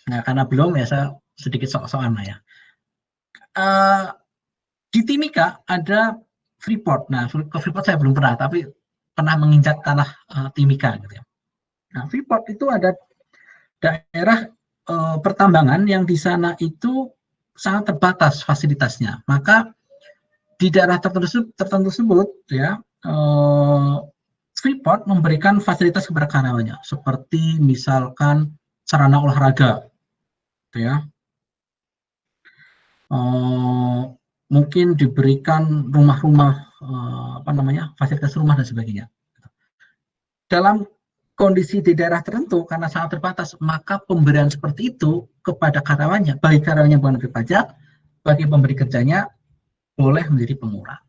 Nah, karena belum ya saya sedikit sok-sokan lah ya. Di Timika ada Freeport. Nah, ke Freeport saya belum pernah, tapi pernah menginjak tanah Timika gitu ya. Nah, Freeport itu ada daerah pertambangan yang di sana itu sangat terbatas fasilitasnya. Maka di daerah tertentu tersebut ya Freeport memberikan fasilitas kepada karyawannya seperti misalkan sarana olahraga, gitu ya. Mungkin diberikan rumah-rumah fasilitas rumah dan sebagainya. Dalam kondisi di daerah tertentu karena sangat terbatas, maka pemberian seperti itu kepada karyawannya, bagi karyawannya bukan objek pajak, bagi pemberi kerjanya boleh menjadi pengurang.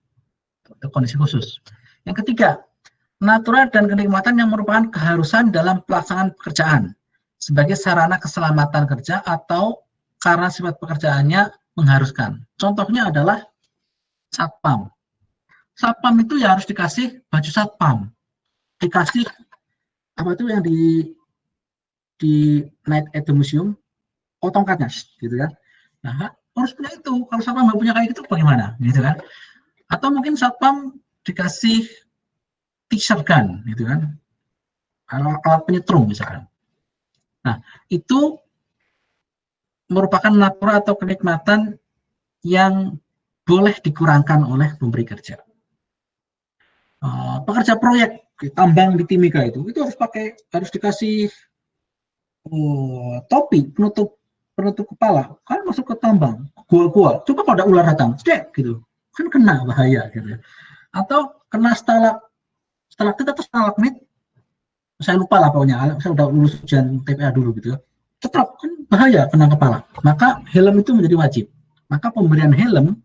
Itu kondisi khusus. Yang ketiga, natura dan kenikmatan yang merupakan keharusan dalam pelaksanaan pekerjaan sebagai sarana keselamatan kerja atau karena sifat pekerjaannya mengharuskan. Contohnya adalah satpam. satpam itu ya harus dikasih baju satpam, dikasih apa itu yang di Night at the Museum, tongkatnya, gitu kan. Nah, harus punya itu. Kalau satpam nggak punya kayak gitu bagaimana, gitu kan? Atau mungkin satpam dikasih t-shirt gun, gitu kan? Alat penyetrum misalkan. Nah, itu merupakan natura atau kenikmatan yang boleh dikurangkan oleh pemberi kerja. Pekerja proyek tambang di Timika itu harus dikasih topi penutup kepala, kan masuk ke tambang, gua. Coba kalau ada ular datang, cek gitu, kan kena bahaya gitu. Atau kena stalaktit atau stalagmit, saya lupa lah pokoknya, saya udah lulus ujian TPA dulu gitu. Tetap kan bahaya kena kepala. Maka helm itu menjadi wajib. Maka pemberian helm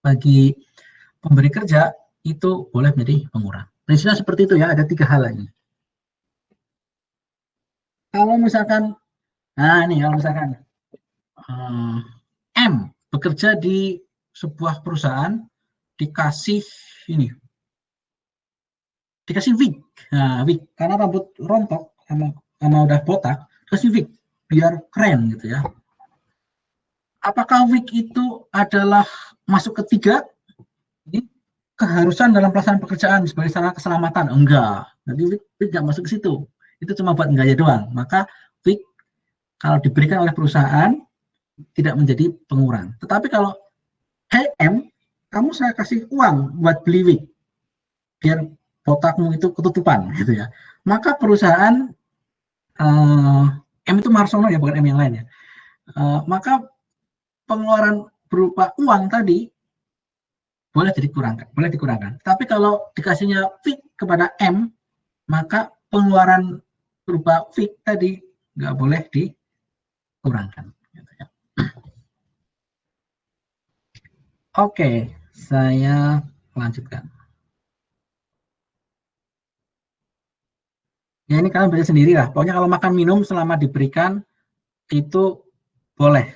bagi pemberi kerja itu boleh menjadi pengurang. Prinsipnya seperti itu ya, ada 3 hal ini. Kalau misalkan, kalau misalkan M bekerja di sebuah perusahaan, dikasih wig. Nah, wig karena rambut rontok sama udah botak, kasih wig biar keren gitu ya. Apakah wig itu adalah masuk ketiga? Ini keharusan dalam pelaksanaan pekerjaan sebagai sarana keselamatan? Enggak. Nanti wig nggak masuk ke situ. Itu cuma buat gaya doang. Maka wig kalau diberikan oleh perusahaan tidak menjadi pengurang. Tetapi kalau M, kamu saya kasih uang buat beli wig biar botakmu itu ketutupan gitu ya. Maka perusahaan M itu Marsono ya, bukan M yang lain ya. Maka pengeluaran berupa uang tadi boleh dikurangkan. Tapi kalau dikasihnya fee kepada M, maka pengeluaran berupa fee tadi nggak boleh dikurangkan. Gitu ya. Oke, saya lanjutkan. Ya ini kalian baca sendiri lah. Pokoknya kalau makan minum selama diberikan itu boleh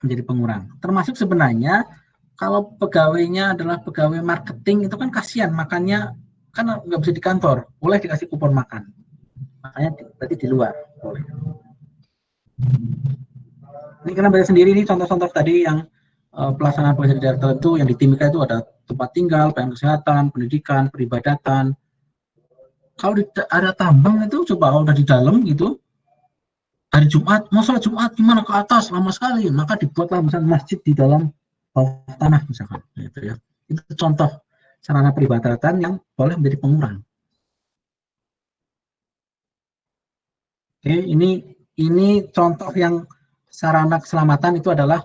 menjadi pengurang. Termasuk sebenarnya kalau pegawainya adalah pegawai marketing itu kan kasihan makannya kan nggak bisa di kantor, boleh dikasih kupon makan. Makanya berarti di luar boleh. Ini kalian baca sendiri nih contoh-contoh tadi yang pelaksanaan pekerjaan di daerah tertentu yang di Timika itu ada tempat tinggal, pelayanan kesehatan, pendidikan, peribadatan. Kalau ada tambang itu coba udah di dalam gitu, hari Jumat, mau sholat Jumat gimana ke atas lama sekali, maka dibuatlah misalnya masjid di dalam bawah tanah misalkan, gitu ya. Itu contoh sarana peribadatan yang boleh menjadi pengurang. Oke, ini contoh yang sarana keselamatan itu adalah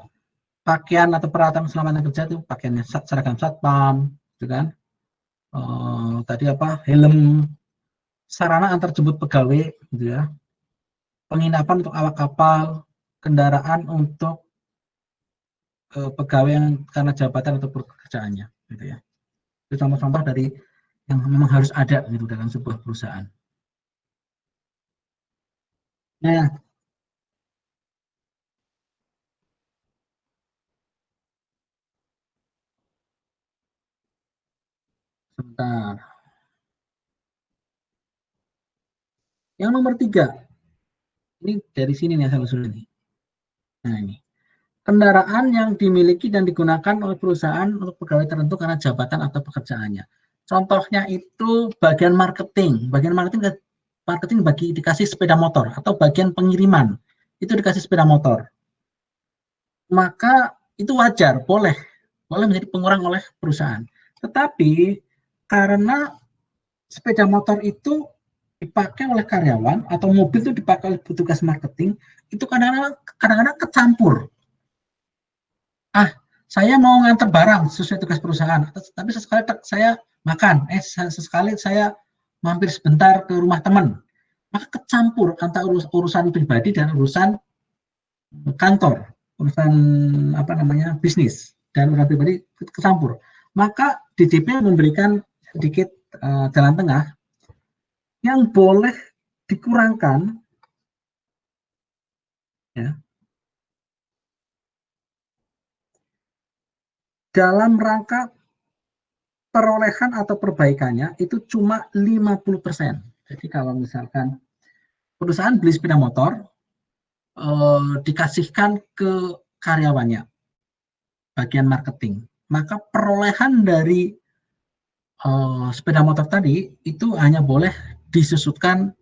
pakaian atau peralatan keselamatan kerja itu pakaiannya seragam satpam, gitu kan? Tadi apa? Helm, sarana antar jemput pegawai, gitu ya. Penginapan untuk awak kapal, kendaraan untuk pegawai yang karena jabatan atau pekerjaannya, gitu ya. Itu contoh-contoh dari yang memang harus ada gitu dalam sebuah perusahaan. Nah, sebentar. Yang nomor 3, ini dari sini nih asal usul ini. Nah ini, kendaraan yang dimiliki dan digunakan oleh perusahaan untuk pegawai tertentu karena jabatan atau pekerjaannya. Contohnya itu bagian marketing bagi dikasih sepeda motor atau bagian pengiriman itu dikasih sepeda motor. Maka itu wajar, boleh menjadi pengurang oleh perusahaan. Tetapi karena sepeda motor itu dipakai oleh karyawan atau mobil itu dipakai oleh petugas marketing, itu kadang-kadang kecampur. Saya mau ngantar barang sesuai tugas perusahaan, tapi sesekali saya makan, sesekali saya mampir sebentar ke rumah teman, maka kecampur antara urusan pribadi dan urusan kantor, urusan bisnis dan urusan pribadi kecampur. Maka DJP memberikan sedikit jalan tengah yang boleh dikurangkan ya, dalam rangka perolehan atau perbaikannya itu cuma 50%. Jadi kalau misalkan perusahaan beli sepeda motor, dikasihkan ke karyawannya, bagian marketing, maka perolehan dari sepeda motor tadi itu hanya boleh disusutkan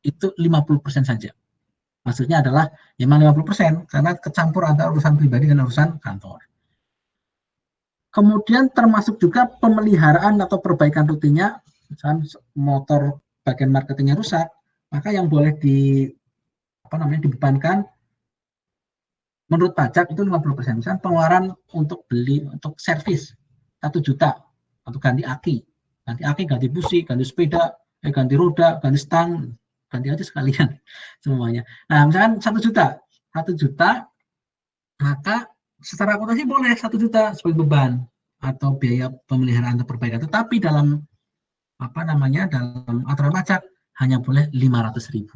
itu 50% saja. Maksudnya adalah memang 50% karena kecampur antara urusan pribadi dan urusan kantor. Kemudian termasuk juga pemeliharaan atau perbaikan rutinnya, misalnya motor bagian marketingnya rusak, maka yang boleh dibebankan menurut pajak itu 50%. Misalnya pengeluaran untuk servis 1 juta untuk ganti aki, ganti busi, ganti sepeda, ganti roda, ganti stang, ganti aja sekalian semuanya. Nah, misalkan 1 juta, maka secara akuntansi boleh 1 juta sebagai beban atau biaya pemeliharaan atau perbaikan. Tetapi dalam dalam aturan pajak hanya boleh 500.000.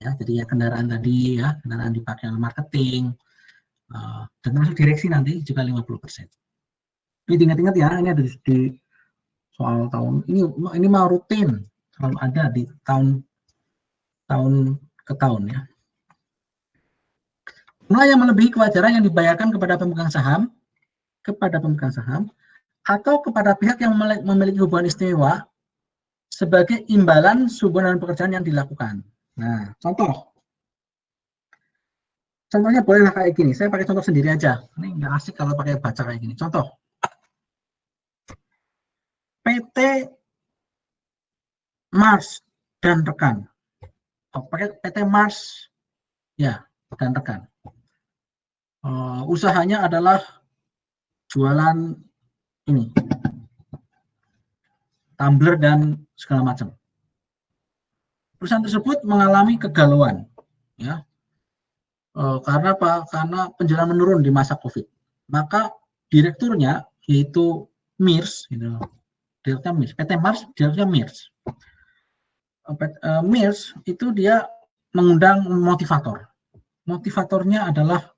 Ya, jadi ya kendaraan tadi ya, kendaraan dipakai oleh marketing dan termasuk direksi nanti juga 50%. Ini ingat-ingat ya, ini ada di soal tahun ini mau rutin selalu ada di tahun ke tahun ya. Jumlah yang melebihi kewajaran yang dibayarkan kepada pemegang saham atau kepada pihak yang memiliki hubungan istimewa sebagai imbalan hubungan pekerjaan yang dilakukan. Nah, contohnya bolehlah kayak gini. Saya pakai contoh sendiri aja. Ini nggak asik kalau pakai baca kayak gini. Contoh, PT Mars dan rekan. Pakai PT Mars ya dan rekan. Usahanya adalah jualan ini tumbler dan segala macam. Perusahaan tersebut mengalami kegalauan, ya, karena apa? Karena penjualan menurun di masa COVID. Maka direkturnya yaitu Mirs, gitu. Direkturnya Mirs, PT Mars, direkturnya Mirs. Mirs itu dia mengundang motivator. Motivatornya adalah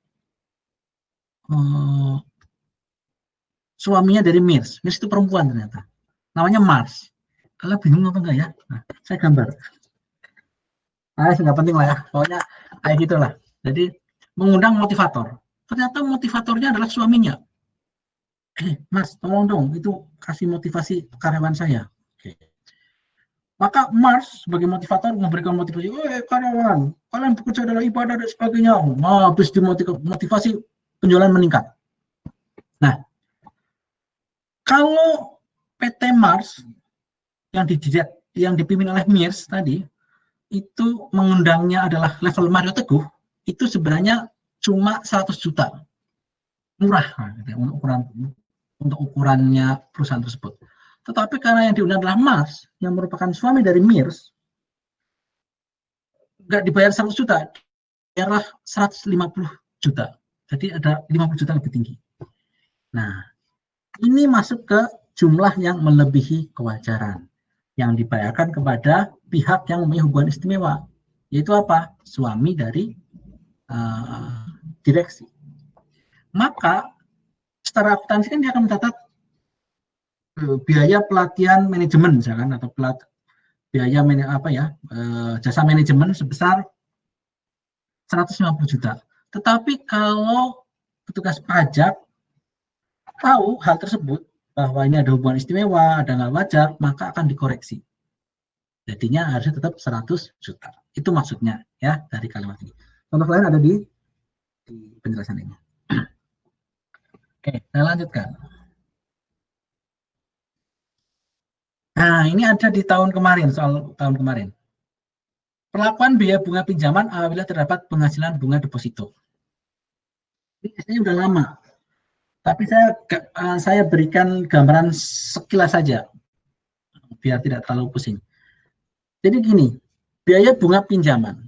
suaminya dari Mirs. Mirs itu perempuan ternyata. Namanya Mars. Kalian bingung apa enggak ya? Nah, saya gambar. Nggak penting lah ya. Pokoknya kayak gitulah. Jadi mengundang motivator. Ternyata motivatornya adalah suaminya. Mas, tolong dong, itu kasih motivasi karyawan saya. Oke. Maka Mars sebagai motivator memberikan motivasi, karyawan, kalian bekerja adalah ibadah dan sebagainya. Habis dimotivasi, penjualan meningkat. Nah, kalau PT Mars yang dipimpin oleh Mirs tadi, itu mengundangnya adalah level Mario Teguh, itu sebenarnya cuma 100 juta. Murah untuk ukurannya perusahaan tersebut. Tetapi karena yang diundang adalah Mars, yang merupakan suami dari Mirs, nggak dibayar 100 juta, dibayarlah 150 juta. Jadi ada 50 juta lebih tinggi. Nah, ini masuk ke jumlah yang melebihi kewajaran yang dibayarkan kepada pihak yang mempunyai hubungan istimewa, yaitu apa? Suami dari direksi. Maka secara akuntansi kan dia akan mencatat biaya pelatihan manajemen misalkan atau biaya jasa manajemen sebesar 150 juta. Tetapi kalau petugas pajak tahu hal tersebut, bahwa ini ada hubungan istimewa, ada nggak wajar, maka akan dikoreksi. Jadinya harusnya tetap 100 juta. Itu maksudnya ya dari kalimat ini. Contoh lain ada di penjelasan ini. Oke, saya lanjutkan. Nah, ini ada di tahun kemarin, soal tahun kemarin. Perlakuan biaya bunga pinjaman apabila terdapat penghasilan bunga deposito. Ini udah lama. Tapi saya berikan gambaran sekilas saja, biar tidak terlalu pusing. Jadi gini, biaya bunga pinjaman.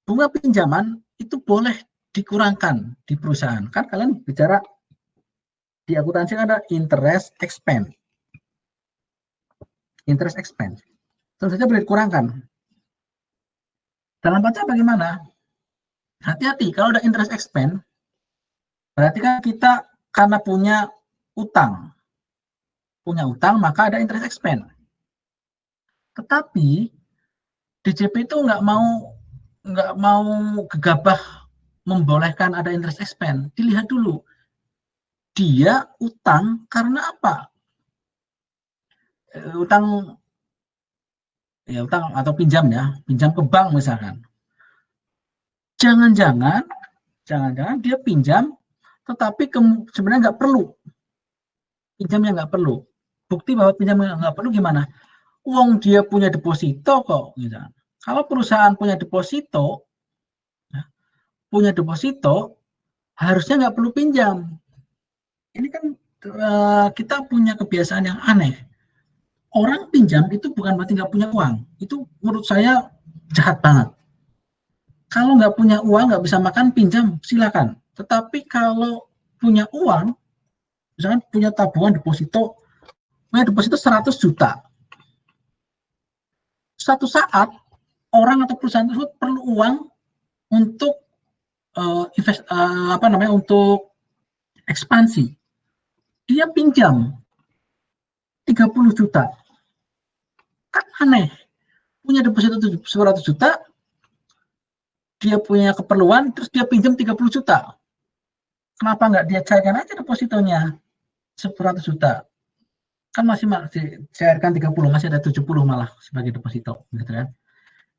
Bunga pinjaman itu boleh dikurangkan di perusahaan. Kan kalian bicara di akuntansi ada interest expense. Interest expense. Tentu saja boleh dikurangkan. Dalam pajak bagaimana? Hati-hati, kalau ada interest expense, berarti kan kita karena punya utang, punya utang, maka ada interest expense. Tetapi DJP itu nggak mau gegabah membolehkan ada interest expense. Dilihat dulu, dia utang karena apa? Utang atau pinjam ke bank misalkan. Jangan-jangan dia pinjam, tetapi sebenarnya nggak perlu. Pinjamnya nggak perlu. Bukti bahwa pinjamnya nggak perlu gimana? Uang dia punya deposito kok. Misalkan. Kalau perusahaan punya deposito, harusnya nggak perlu pinjam. Ini kan kita punya kebiasaan yang aneh. Orang pinjam itu bukan berarti nggak punya uang. Itu menurut saya jahat banget. Kalau nggak punya uang, nggak bisa makan, pinjam, silakan. Tetapi kalau punya uang, misalkan punya tabungan deposito 100 juta. Suatu saat, orang atau perusahaan tersebut perlu uang untuk untuk ekspansi. Dia pinjam 30 juta. Kan aneh. Punya deposito 100 juta, dia punya keperluan, terus dia pinjam 30 juta. Kenapa nggak dia cairkan aja depositonya 100 juta? Kan masih cairkan 30, masih ada 70 malah sebagai deposito. Gitu kan?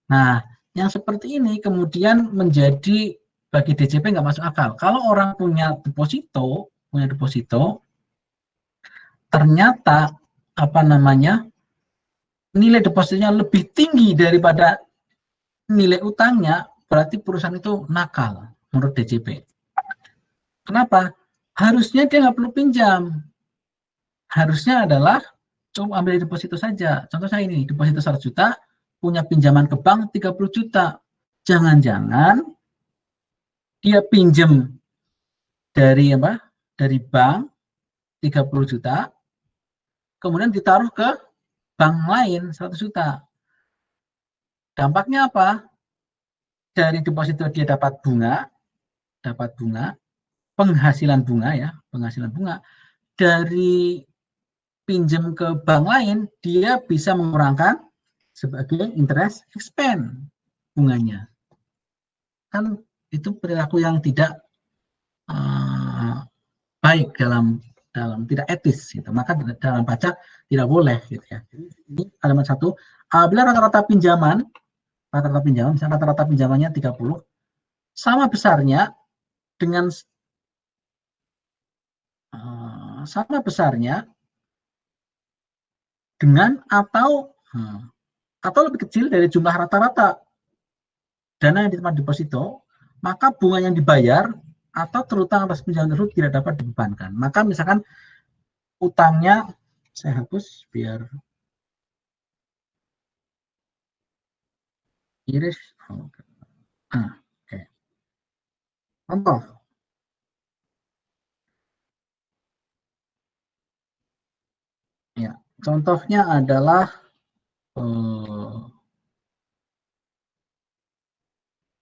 Nah, yang seperti ini kemudian menjadi bagi DJP nggak masuk akal. Kalau orang punya deposito, ternyata nilai depositnya lebih tinggi daripada nilai utangnya, berarti perusahaan itu nakal menurut DJP. Kenapa? Harusnya dia nggak perlu pinjam. Harusnya adalah coba ambil deposito saja. Contoh saya ini, deposito 100 juta, punya pinjaman ke bank 30 juta. Jangan-jangan dia pinjam dari bank 30 juta, kemudian ditaruh ke bank lain 100 juta. Dampaknya apa? Dari deposito dia dapat bunga, penghasilan bunga. Dari pinjam ke bank lain, dia bisa mengurangkan sebagai interest expense bunganya. Kan itu perilaku yang tidak baik dalam tidak etis gitu. Maka dalam pajak tidak boleh gitu ya. Ini kalimat 1. Apabila rata-rata pinjaman misalnya rata-rata pinjamannya 30, sama besarnya dengan atau lebih kecil dari jumlah rata-rata dana yang ditempat deposito, maka bunga yang dibayar atau terutang atas pinjaman tersebut tidak dapat dibebankan. Maka misalkan utangnya, saya hapus biar iris. Oke. Contoh. Ya, contohnya adalah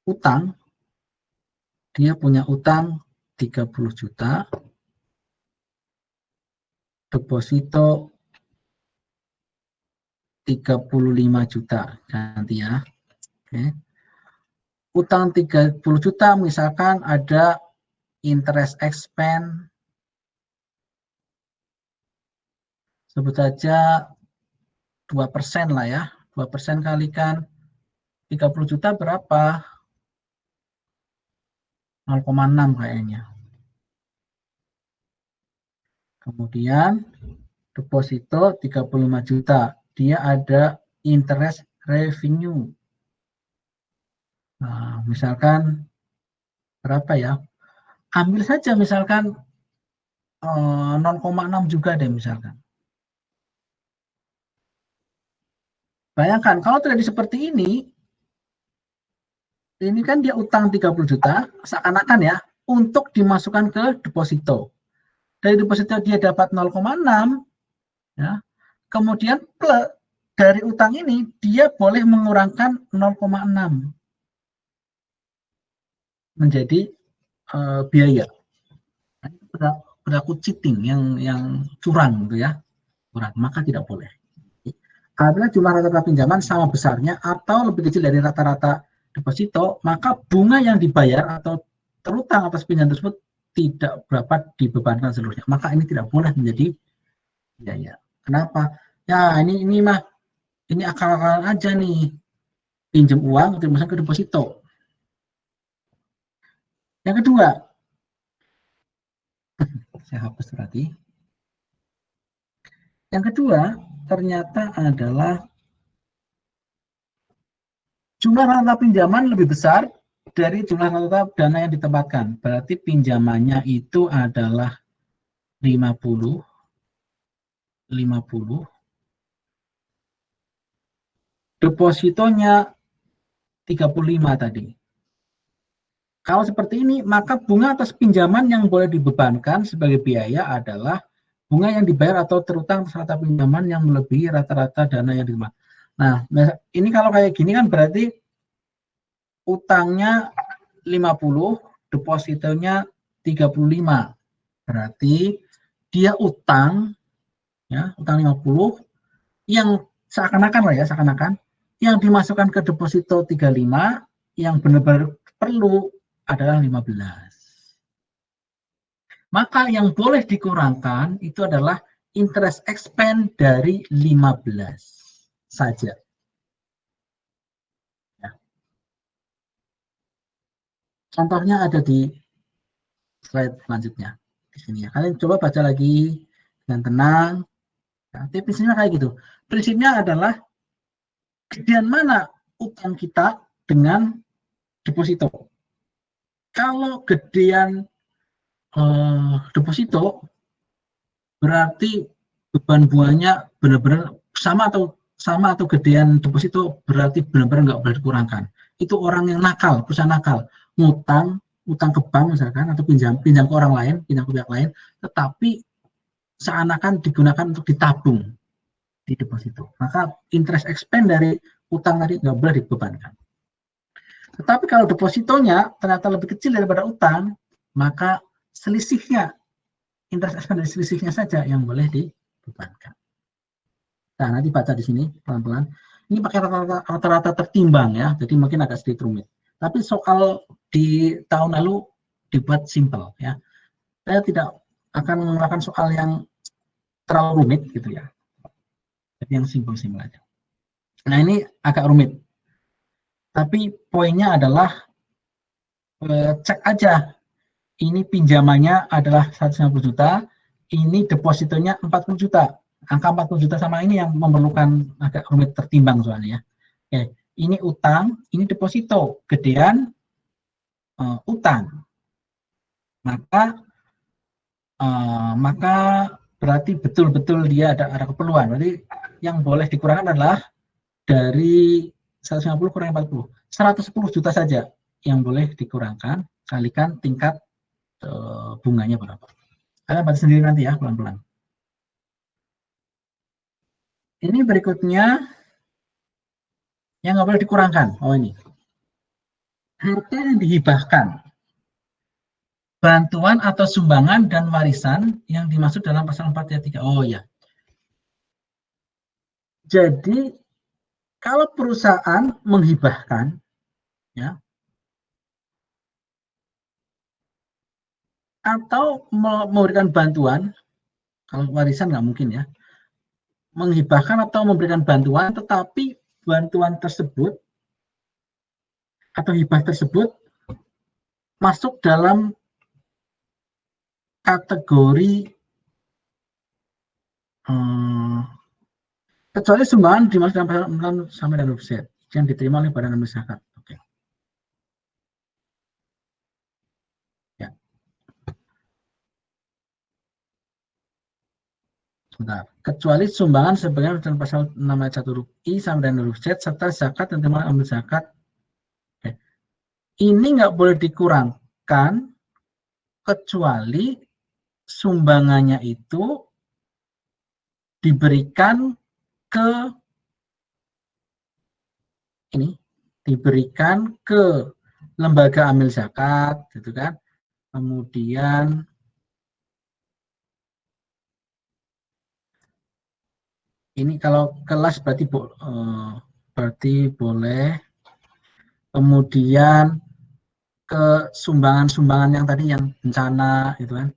utang. Dia punya utang 30 juta, deposito 35 juta nanti ya. Oke. Utang 30 juta misalkan ada interest expense sebut saja 2% lah ya. 2% kalikan 30 juta berapa? 0,6 kayaknya. Kemudian deposito 35 juta. Dia ada interest revenue. Nah, misalkan berapa ya? Ambil saja misalkan 0,6 juga deh misalkan. Bayangkan kalau terjadi seperti ini kan dia utang 30 juta, seakan-akan ya, untuk dimasukkan ke deposito. Dari deposito dia dapat 0,6, ya. Kemudian dari utang ini dia boleh mengurangkan 0,6 menjadi biaya. Berlaku cheating yang curang gitu ya. kurang, maka tidak boleh. Apabila jumlah rata-rata pinjaman sama besarnya atau lebih kecil dari rata-rata deposito, maka bunga yang dibayar atau terutang atas pinjaman tersebut tidak berapa dibebankan seluruhnya. Maka ini tidak boleh menjadi biaya. Kenapa? Ya ini mah ini akal-akalan aja nih. Pinjam uang termasuk ke deposito. Yang kedua, saya hapus berarti. Yang kedua, ternyata adalah jumlah rata pinjaman lebih besar dari jumlah rata dana yang ditempatkan. Berarti pinjamannya itu adalah 50, depositonya 35 tadi. Kalau seperti ini, maka bunga atas pinjaman yang boleh dibebankan sebagai biaya adalah bunga yang dibayar atau terutang atas rata pinjaman yang melebihi rata-rata dana yang diterima. Nah, ini kalau kayak gini kan berarti utangnya 50, depositonya 35. Berarti dia utang ya, utang 50 yang seakan-akan yang dimasukkan ke deposito 35, yang benar-benar perlu adalah 15. Maka yang boleh dikurangkan itu adalah interest expense dari 15 saja. Ya. Contohnya ada di slide selanjutnya di sini ya. Kalian coba baca lagi dengan tenang. Nah, prinsipnya kayak gitu. Prinsipnya adalah gedean mana utang kita dengan deposito. Kalau gedean deposito berarti beban bunganya benar-benar sama atau gedean deposito berarti benar-benar nggak boleh dikurangkan. Itu orang yang nakal, perusahaan nakal, utang ke bank misalkan atau pinjam ke orang lain, pinjam ke pihak lain, tetapi seakan-akan digunakan untuk ditabung di deposito. Maka interest expense dari utang tadi nggak boleh dibebankan. Tetapi kalau depositonya ternyata lebih kecil daripada utang, maka selisihnya, interest expense dari selisihnya saja yang boleh dibebankan. Nah, nanti baca di sini pelan-pelan. Ini pakai rata-rata tertimbang ya, jadi mungkin agak sedikit rumit. Tapi soal di tahun lalu dibuat simple ya. Saya tidak akan menggunakan soal yang terlalu rumit gitu ya. Jadi yang simpel-simpel aja. Nah, ini agak rumit. Tapi poinnya adalah cek aja. Ini pinjamannya adalah 150 juta, ini depositonya 40 juta. Angka 40 juta sama ini yang memerlukan agak rumit tertimbang soalnya. Oke, ini utang, ini deposito, gedean utang. Maka berarti betul-betul dia ada keperluan. Berarti yang boleh dikurangkan adalah dari 150 kurang 40. 110 juta saja yang boleh dikurangkan, kalikan tingkat bunganya berapa. Kalian baca sendiri nanti ya, pelan-pelan. Ini berikutnya yang nggak boleh dikurangkan. Oh ini. Harta yang dihibahkan. Bantuan atau sumbangan dan warisan yang dimaksud dalam pasal 4 ayat 3. Oh ya. Jadi kalau perusahaan menghibahkan ya, atau memberikan bantuan, kalau warisan nggak mungkin ya, menghibahkan atau memberikan bantuan, tetapi bantuan tersebut atau hibah tersebut masuk dalam kategori kecuali sumbangan dimaksud dalam pasal 6 sampai dan Z yang diterima oleh badan amil zakat. Oke. Ya. Sebentar. Kecuali sumbangan sebagaimana dalam pasal 6 ayat 1 huruf I sampai dan huruf Z serta zakat yang diterima amil zakat. Oke. Ini nggak boleh dikurangkan kecuali sumbangannya itu diberikan ke lembaga amil zakat, gitu kan? Kemudian Ini kalau kelas berarti boleh. Kemudian ke sumbangan-sumbangan yang tadi yang bencana itu kan.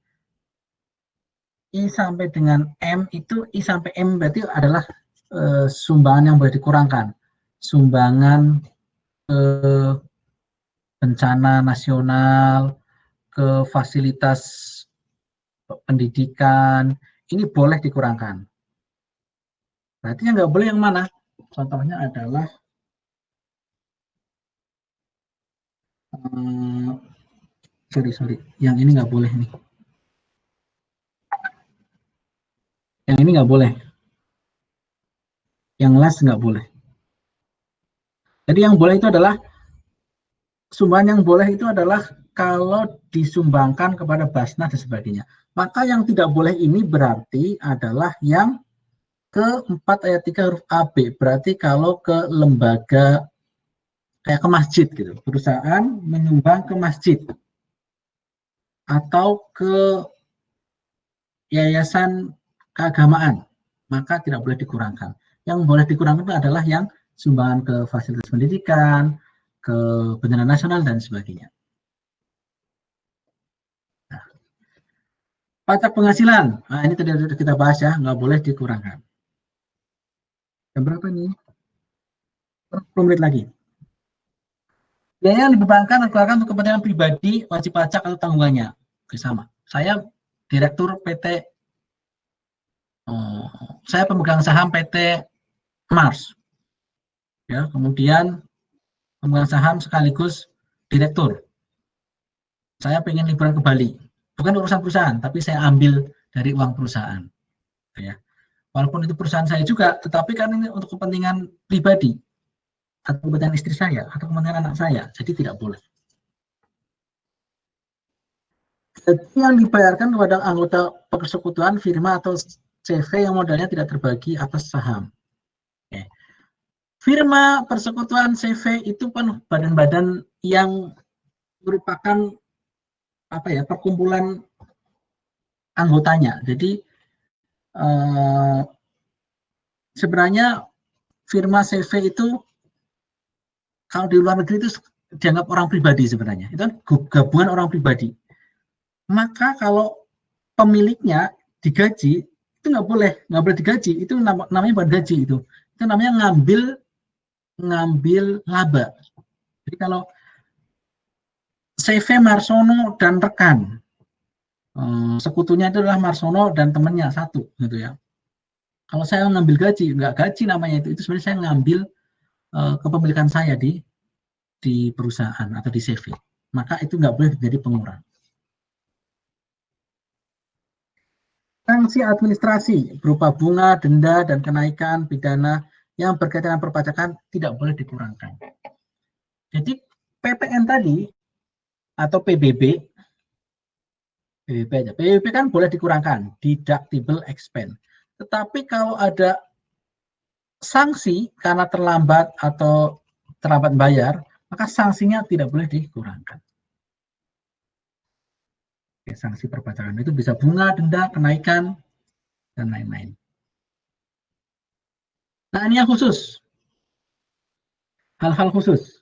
I sampai dengan M itu I sampai M berarti adalah sumbangan yang boleh dikurangkan. Sumbangan ke bencana nasional, ke fasilitas pendidikan, ini boleh dikurangkan. Berarti yang nggak boleh yang mana? Contohnya adalah sorry, yang ini nggak boleh nih. Yang ini nggak boleh. Yang last nggak boleh. Jadi yang boleh itu adalah sumbangan yang boleh itu adalah kalau disumbangkan kepada Basnas dan sebagainya. Maka yang tidak boleh ini berarti adalah yang ke-4 ayat 3 huruf AB. Berarti kalau ke lembaga kayak ke masjid gitu. Perusahaan menyumbang ke masjid atau ke yayasan keagamaan, maka tidak boleh dikurangkan. Yang boleh dikurangkan itu adalah yang sumbangan ke fasilitas pendidikan, ke bencana nasional dan sebagainya. Nah, pajak penghasilan, nah ini tadi sudah kita bahas ya, nggak boleh dikurangkan. Jam berapa nih? 10 menit lagi. Biaya yang dibebankan dikeluarkan untuk kepentingan pribadi, wajib pajak atau tanggungannya. Oke, sama. Saya direktur PT, saya pemegang saham PT Mars. Ya, kemudian pemegang saham sekaligus direktur. Saya pengen liburan ke Bali. Bukan urusan perusahaan, tapi saya ambil dari uang perusahaan. Ya. Walaupun itu perusahaan saya juga, tetapi kan ini untuk kepentingan pribadi, atau kepentingan istri saya, atau kepentingan anak saya, jadi tidak boleh. Jadi yang dibayarkan kepada anggota persekutuan, firma atau CV yang modalnya tidak terbagi atas saham. Oke. Firma, persekutuan, CV itu kan badan-badan yang merupakan perkumpulan anggotanya. Jadi sebenarnya firma CV itu kalau di luar negeri itu dianggap orang pribadi sebenarnya. Itu gabungan orang pribadi. Maka kalau pemiliknya digaji itu nggak boleh digaji. Itu namanya bukan gaji itu. Itu namanya ngambil laba. Jadi kalau CV Marsono dan rekan, sekutunya itu adalah Marsono dan temannya satu, gitu ya. Kalau saya ngambil gaji, nggak gaji namanya itu sebenarnya saya ngambil kepemilikan saya di perusahaan atau di CV. Maka itu nggak boleh menjadi pengurang. Sanksi administrasi berupa bunga, denda, dan kenaikan pidana yang berkaitan dengan perpajakan tidak boleh dikurangkan. Jadi PPN tadi atau PBB kan boleh dikurangkan, deductible expense. Tetapi kalau ada sanksi karena terlambat atau terlambat bayar, maka sanksinya tidak boleh dikurangkan. Oke, sanksi perpajakan itu bisa bunga, denda, kenaikan, dan lain-lain. Nah, ini yang khusus. Hal-hal khusus.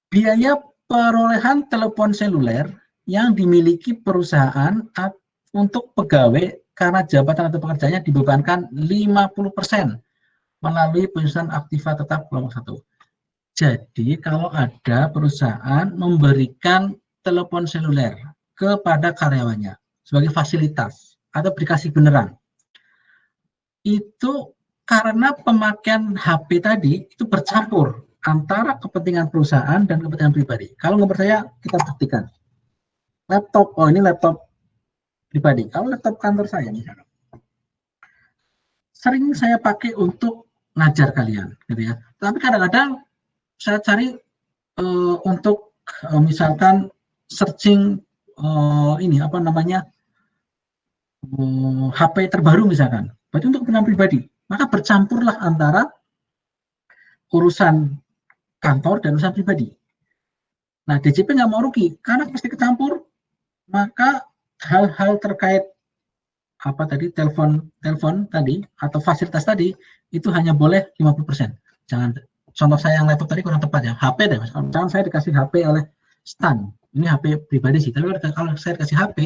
Biaya perolehan telepon seluler yang dimiliki perusahaan untuk pegawai karena jabatan atau pekerjaannya dibebankan 50% melalui penyusunan aktiva tetap kelompok 1. Jadi kalau ada perusahaan memberikan telepon seluler kepada karyawannya sebagai fasilitas atau dikasih beneran, itu karena pemakaian HP tadi itu bercampur antara kepentingan perusahaan dan kepentingan pribadi. Kalau nggak percaya, kita buktikan. Laptop, ini laptop pribadi. Kalau laptop kantor saya misalnya, sering saya pakai untuk ngajar kalian, gitu ya. Tapi kadang-kadang saya cari untuk misalkan searching HP terbaru misalkan, berarti untuk kepentingan pribadi. Maka bercampurlah antara urusan kantor dan urusan pribadi. Nah, DJP nggak mau rugi karena pasti kecampur. Maka hal-hal terkait telepon tadi atau fasilitas tadi itu hanya boleh 50%. Jangan, contoh saya yang laptop tadi kurang tepat ya. HP deh, misalkan saya dikasih HP oleh Stan. Ini HP pribadi sih, tapi kalau saya dikasih HP,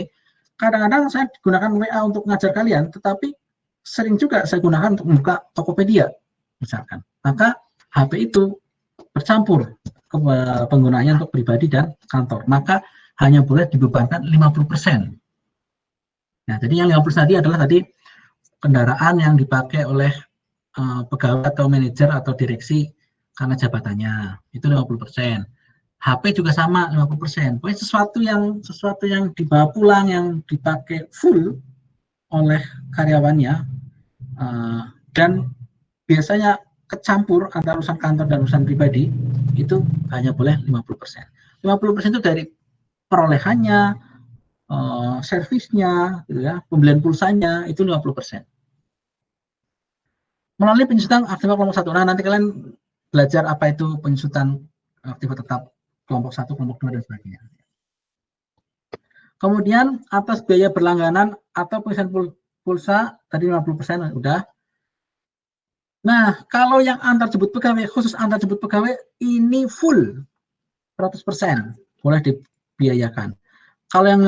kadang-kadang saya gunakan WA untuk ngajar kalian, tetapi sering juga saya gunakan untuk membuka Tokopedia misalkan. Maka HP itu bercampur penggunaannya untuk pribadi dan kantor. Maka hanya boleh dibebankan 50%. Nah, jadi yang 50 tadi adalah tadi kendaraan yang dipakai oleh pegawai atau manajer atau direksi karena jabatannya, itu 50%. HP juga sama 50%. Pokoknya sesuatu yang dibawa pulang, yang dipakai full oleh karyawannya, dan biasanya kecampur antara urusan kantor dan urusan pribadi, itu hanya boleh 50%. 50% itu dari perolehannya, servisnya, gitu ya, pembelian pulsanya, itu 50%. Melalui penyusutan aktiva kelompok 1. Nah, nanti kalian belajar apa itu penyusutan aktiva tetap kelompok 1, kelompok 2, dan sebagainya. Kemudian atas biaya berlangganan atau pengisian pulsa, tadi 50% udah. Nah, kalau yang antar jemput pegawai, khusus antar jemput pegawai, ini full 100%, boleh dibiayakan. Kalau yang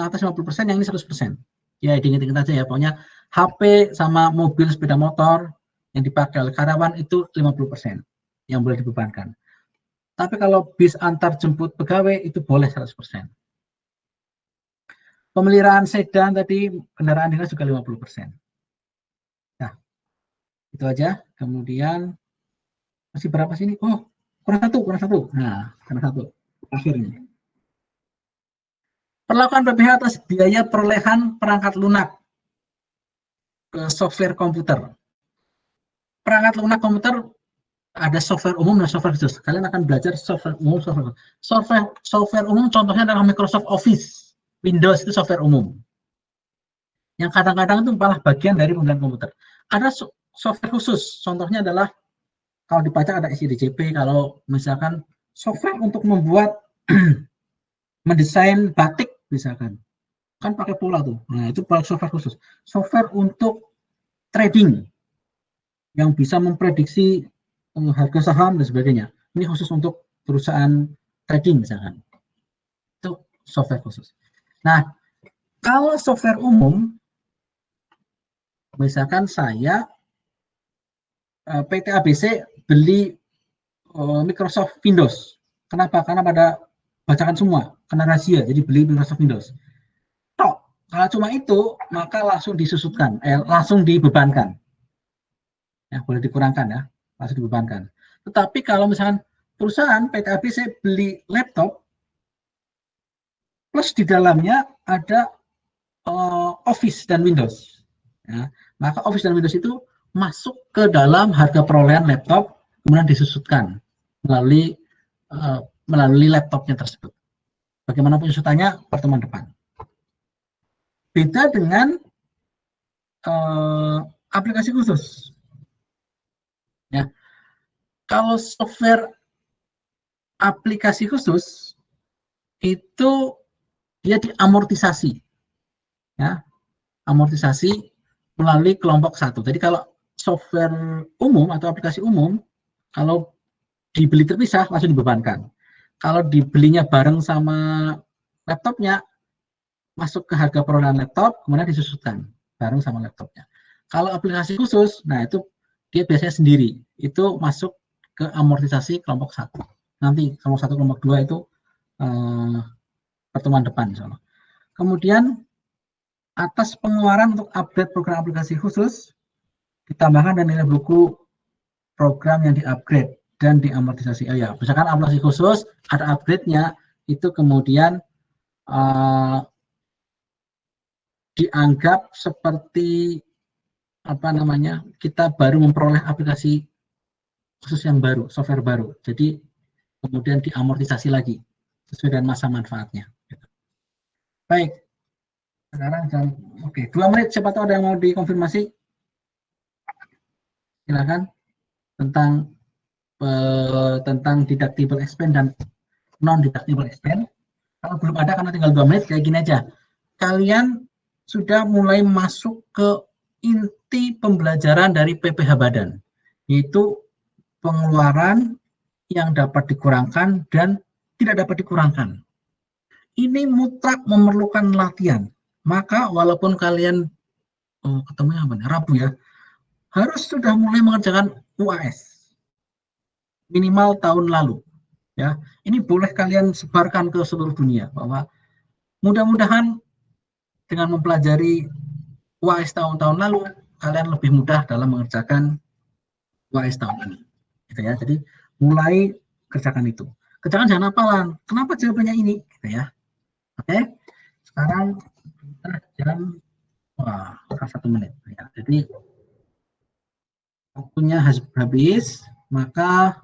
atas 50%, yang ini 100%. Ya, diingat-ingat aja ya, pokoknya HP sama mobil, sepeda motor yang dipakai oleh karyawan itu 50% yang boleh dibebankan. Tapi kalau bis antar jemput pegawai itu boleh 100%. Pemeliharaan sedan tadi, kendaraan dinas juga 50%. Nah, itu aja. Kemudian masih berapa sini? Oh, kurang satu. Nah, kurang satu. Akhirnya. Perlakuan PPh atas biaya perolehan perangkat lunak ke software komputer. Perangkat lunak komputer ada software umum dan software khusus. Kalian akan belajar software umum, software umum contohnya adalah Microsoft Office, Windows itu software umum. Yang kadang-kadang itu malah bagian dari pembelian komputer. Ada software khusus, contohnya adalah kalau dibaca ada SIDJP, kalau misalkan software untuk membuat mendesain batik misalkan, kan pakai pola tuh. Nah, itu software khusus. Software untuk trading yang bisa memprediksi harga saham dan sebagainya. Ini khusus untuk perusahaan trading misalkan. Itu software khusus. Nah, kalau software umum, misalkan saya PT ABC beli Microsoft Windows. Kenapa? Karena pada bacakan semua, kena rahasia, jadi beli Microsoft Windows. Kalau cuma itu, maka langsung disusutkan, langsung dibebankan. Ya, boleh dikurangkan ya, langsung dibebankan. Tetapi kalau misalkan perusahaan PT ABC beli laptop, plus di dalamnya ada Office dan Windows, ya, maka Office dan Windows itu masuk ke dalam harga perolehan laptop, kemudian disusutkan melalui laptopnya tersebut. Bagaimana penyusutannya? Pertemuan depan. Beda dengan aplikasi khusus. Ya, kalau software aplikasi khusus itu dia diamortisasi, ya, amortisasi melalui kelompok 1. Jadi kalau software umum atau aplikasi umum, kalau dibeli terpisah langsung dibebankan. Kalau dibelinya bareng sama laptopnya, masuk ke harga perolehan laptop, kemudian disusutkan bareng sama laptopnya. Kalau aplikasi khusus, nah itu dia biasanya sendiri, itu masuk ke amortisasi kelompok 1. Nanti kelompok 1, kelompok 2 itu pertemuan depan insyaallah. Kemudian atas pengeluaran untuk upgrade program aplikasi khusus ditambahkan dan nilai buku program yang di-upgrade dan diamortisasi. Ya, misalkan aplikasi khusus ada upgrade-nya, itu kemudian dianggap seperti apa namanya, kita baru memperoleh aplikasi khusus yang baru, software baru. Jadi kemudian diamortisasi lagi sesuai dengan masa manfaatnya. Baik, sekarang oke, 2 menit. Siapa tahu ada yang mau dikonfirmasi? Silakan tentang deductible expense dan non deductible expense. Kalau belum ada karena tinggal 2 menit, kayak gini aja. Kalian sudah mulai masuk ke inti pembelajaran dari PPH Badan, yaitu pengeluaran yang dapat dikurangkan dan tidak dapat dikurangkan. Ini mutlak memerlukan latihan. Maka walaupun kalian ketemunya Rabu ya, harus sudah mulai mengerjakan UAS minimal tahun lalu. Ya, ini boleh kalian sebarkan ke seluruh dunia bahwa mudah-mudahan dengan mempelajari UAS tahun-tahun lalu, kalian lebih mudah dalam mengerjakan UAS tahun ini. Gitu ya. Jadi mulai kerjakan itu. Kerjakan jangan hafalan. Kenapa jawabannya ini? Gitu ya. Oke. Sekarang kita jam 1 menit. Ya. Jadi waktunya habis, maka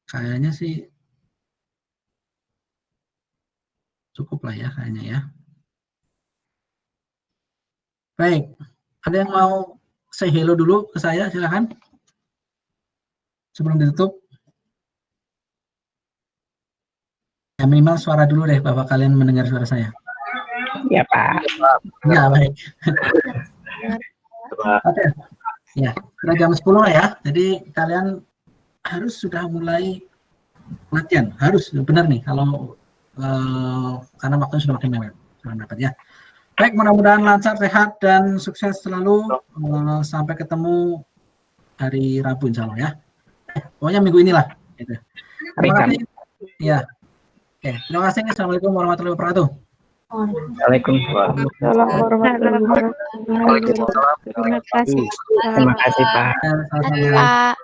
kayaknya sih cukup lah ya kayaknya ya. Baik, ada yang mau say hello dulu ke saya, silakan. Sebelum ditutup. Ya minimal suara dulu deh, Bapak kalian mendengar suara saya. Ya Pak. Ya baik. Oke. Ya, sudah jam 10 lah ya. Jadi kalian harus sudah mulai latihan. Harus, benar nih. Kalau karena waktunya sudah makin mepet ya. Baik, mudah-mudahan lancar, sehat, dan sukses selalu. Sampai ketemu hari Rabu insya Allah ya. Pokoknya minggu inilah. Gitu. Terima kasih. Ya. Oke, terima kasih. Assalamualaikum warahmatullahi wabarakatuh. Waalaikumsalam. Assalamualaikum warahmatullahi wabarakatuh. Terima kasih. Terima kasih Pak. Sama-sama. Pak.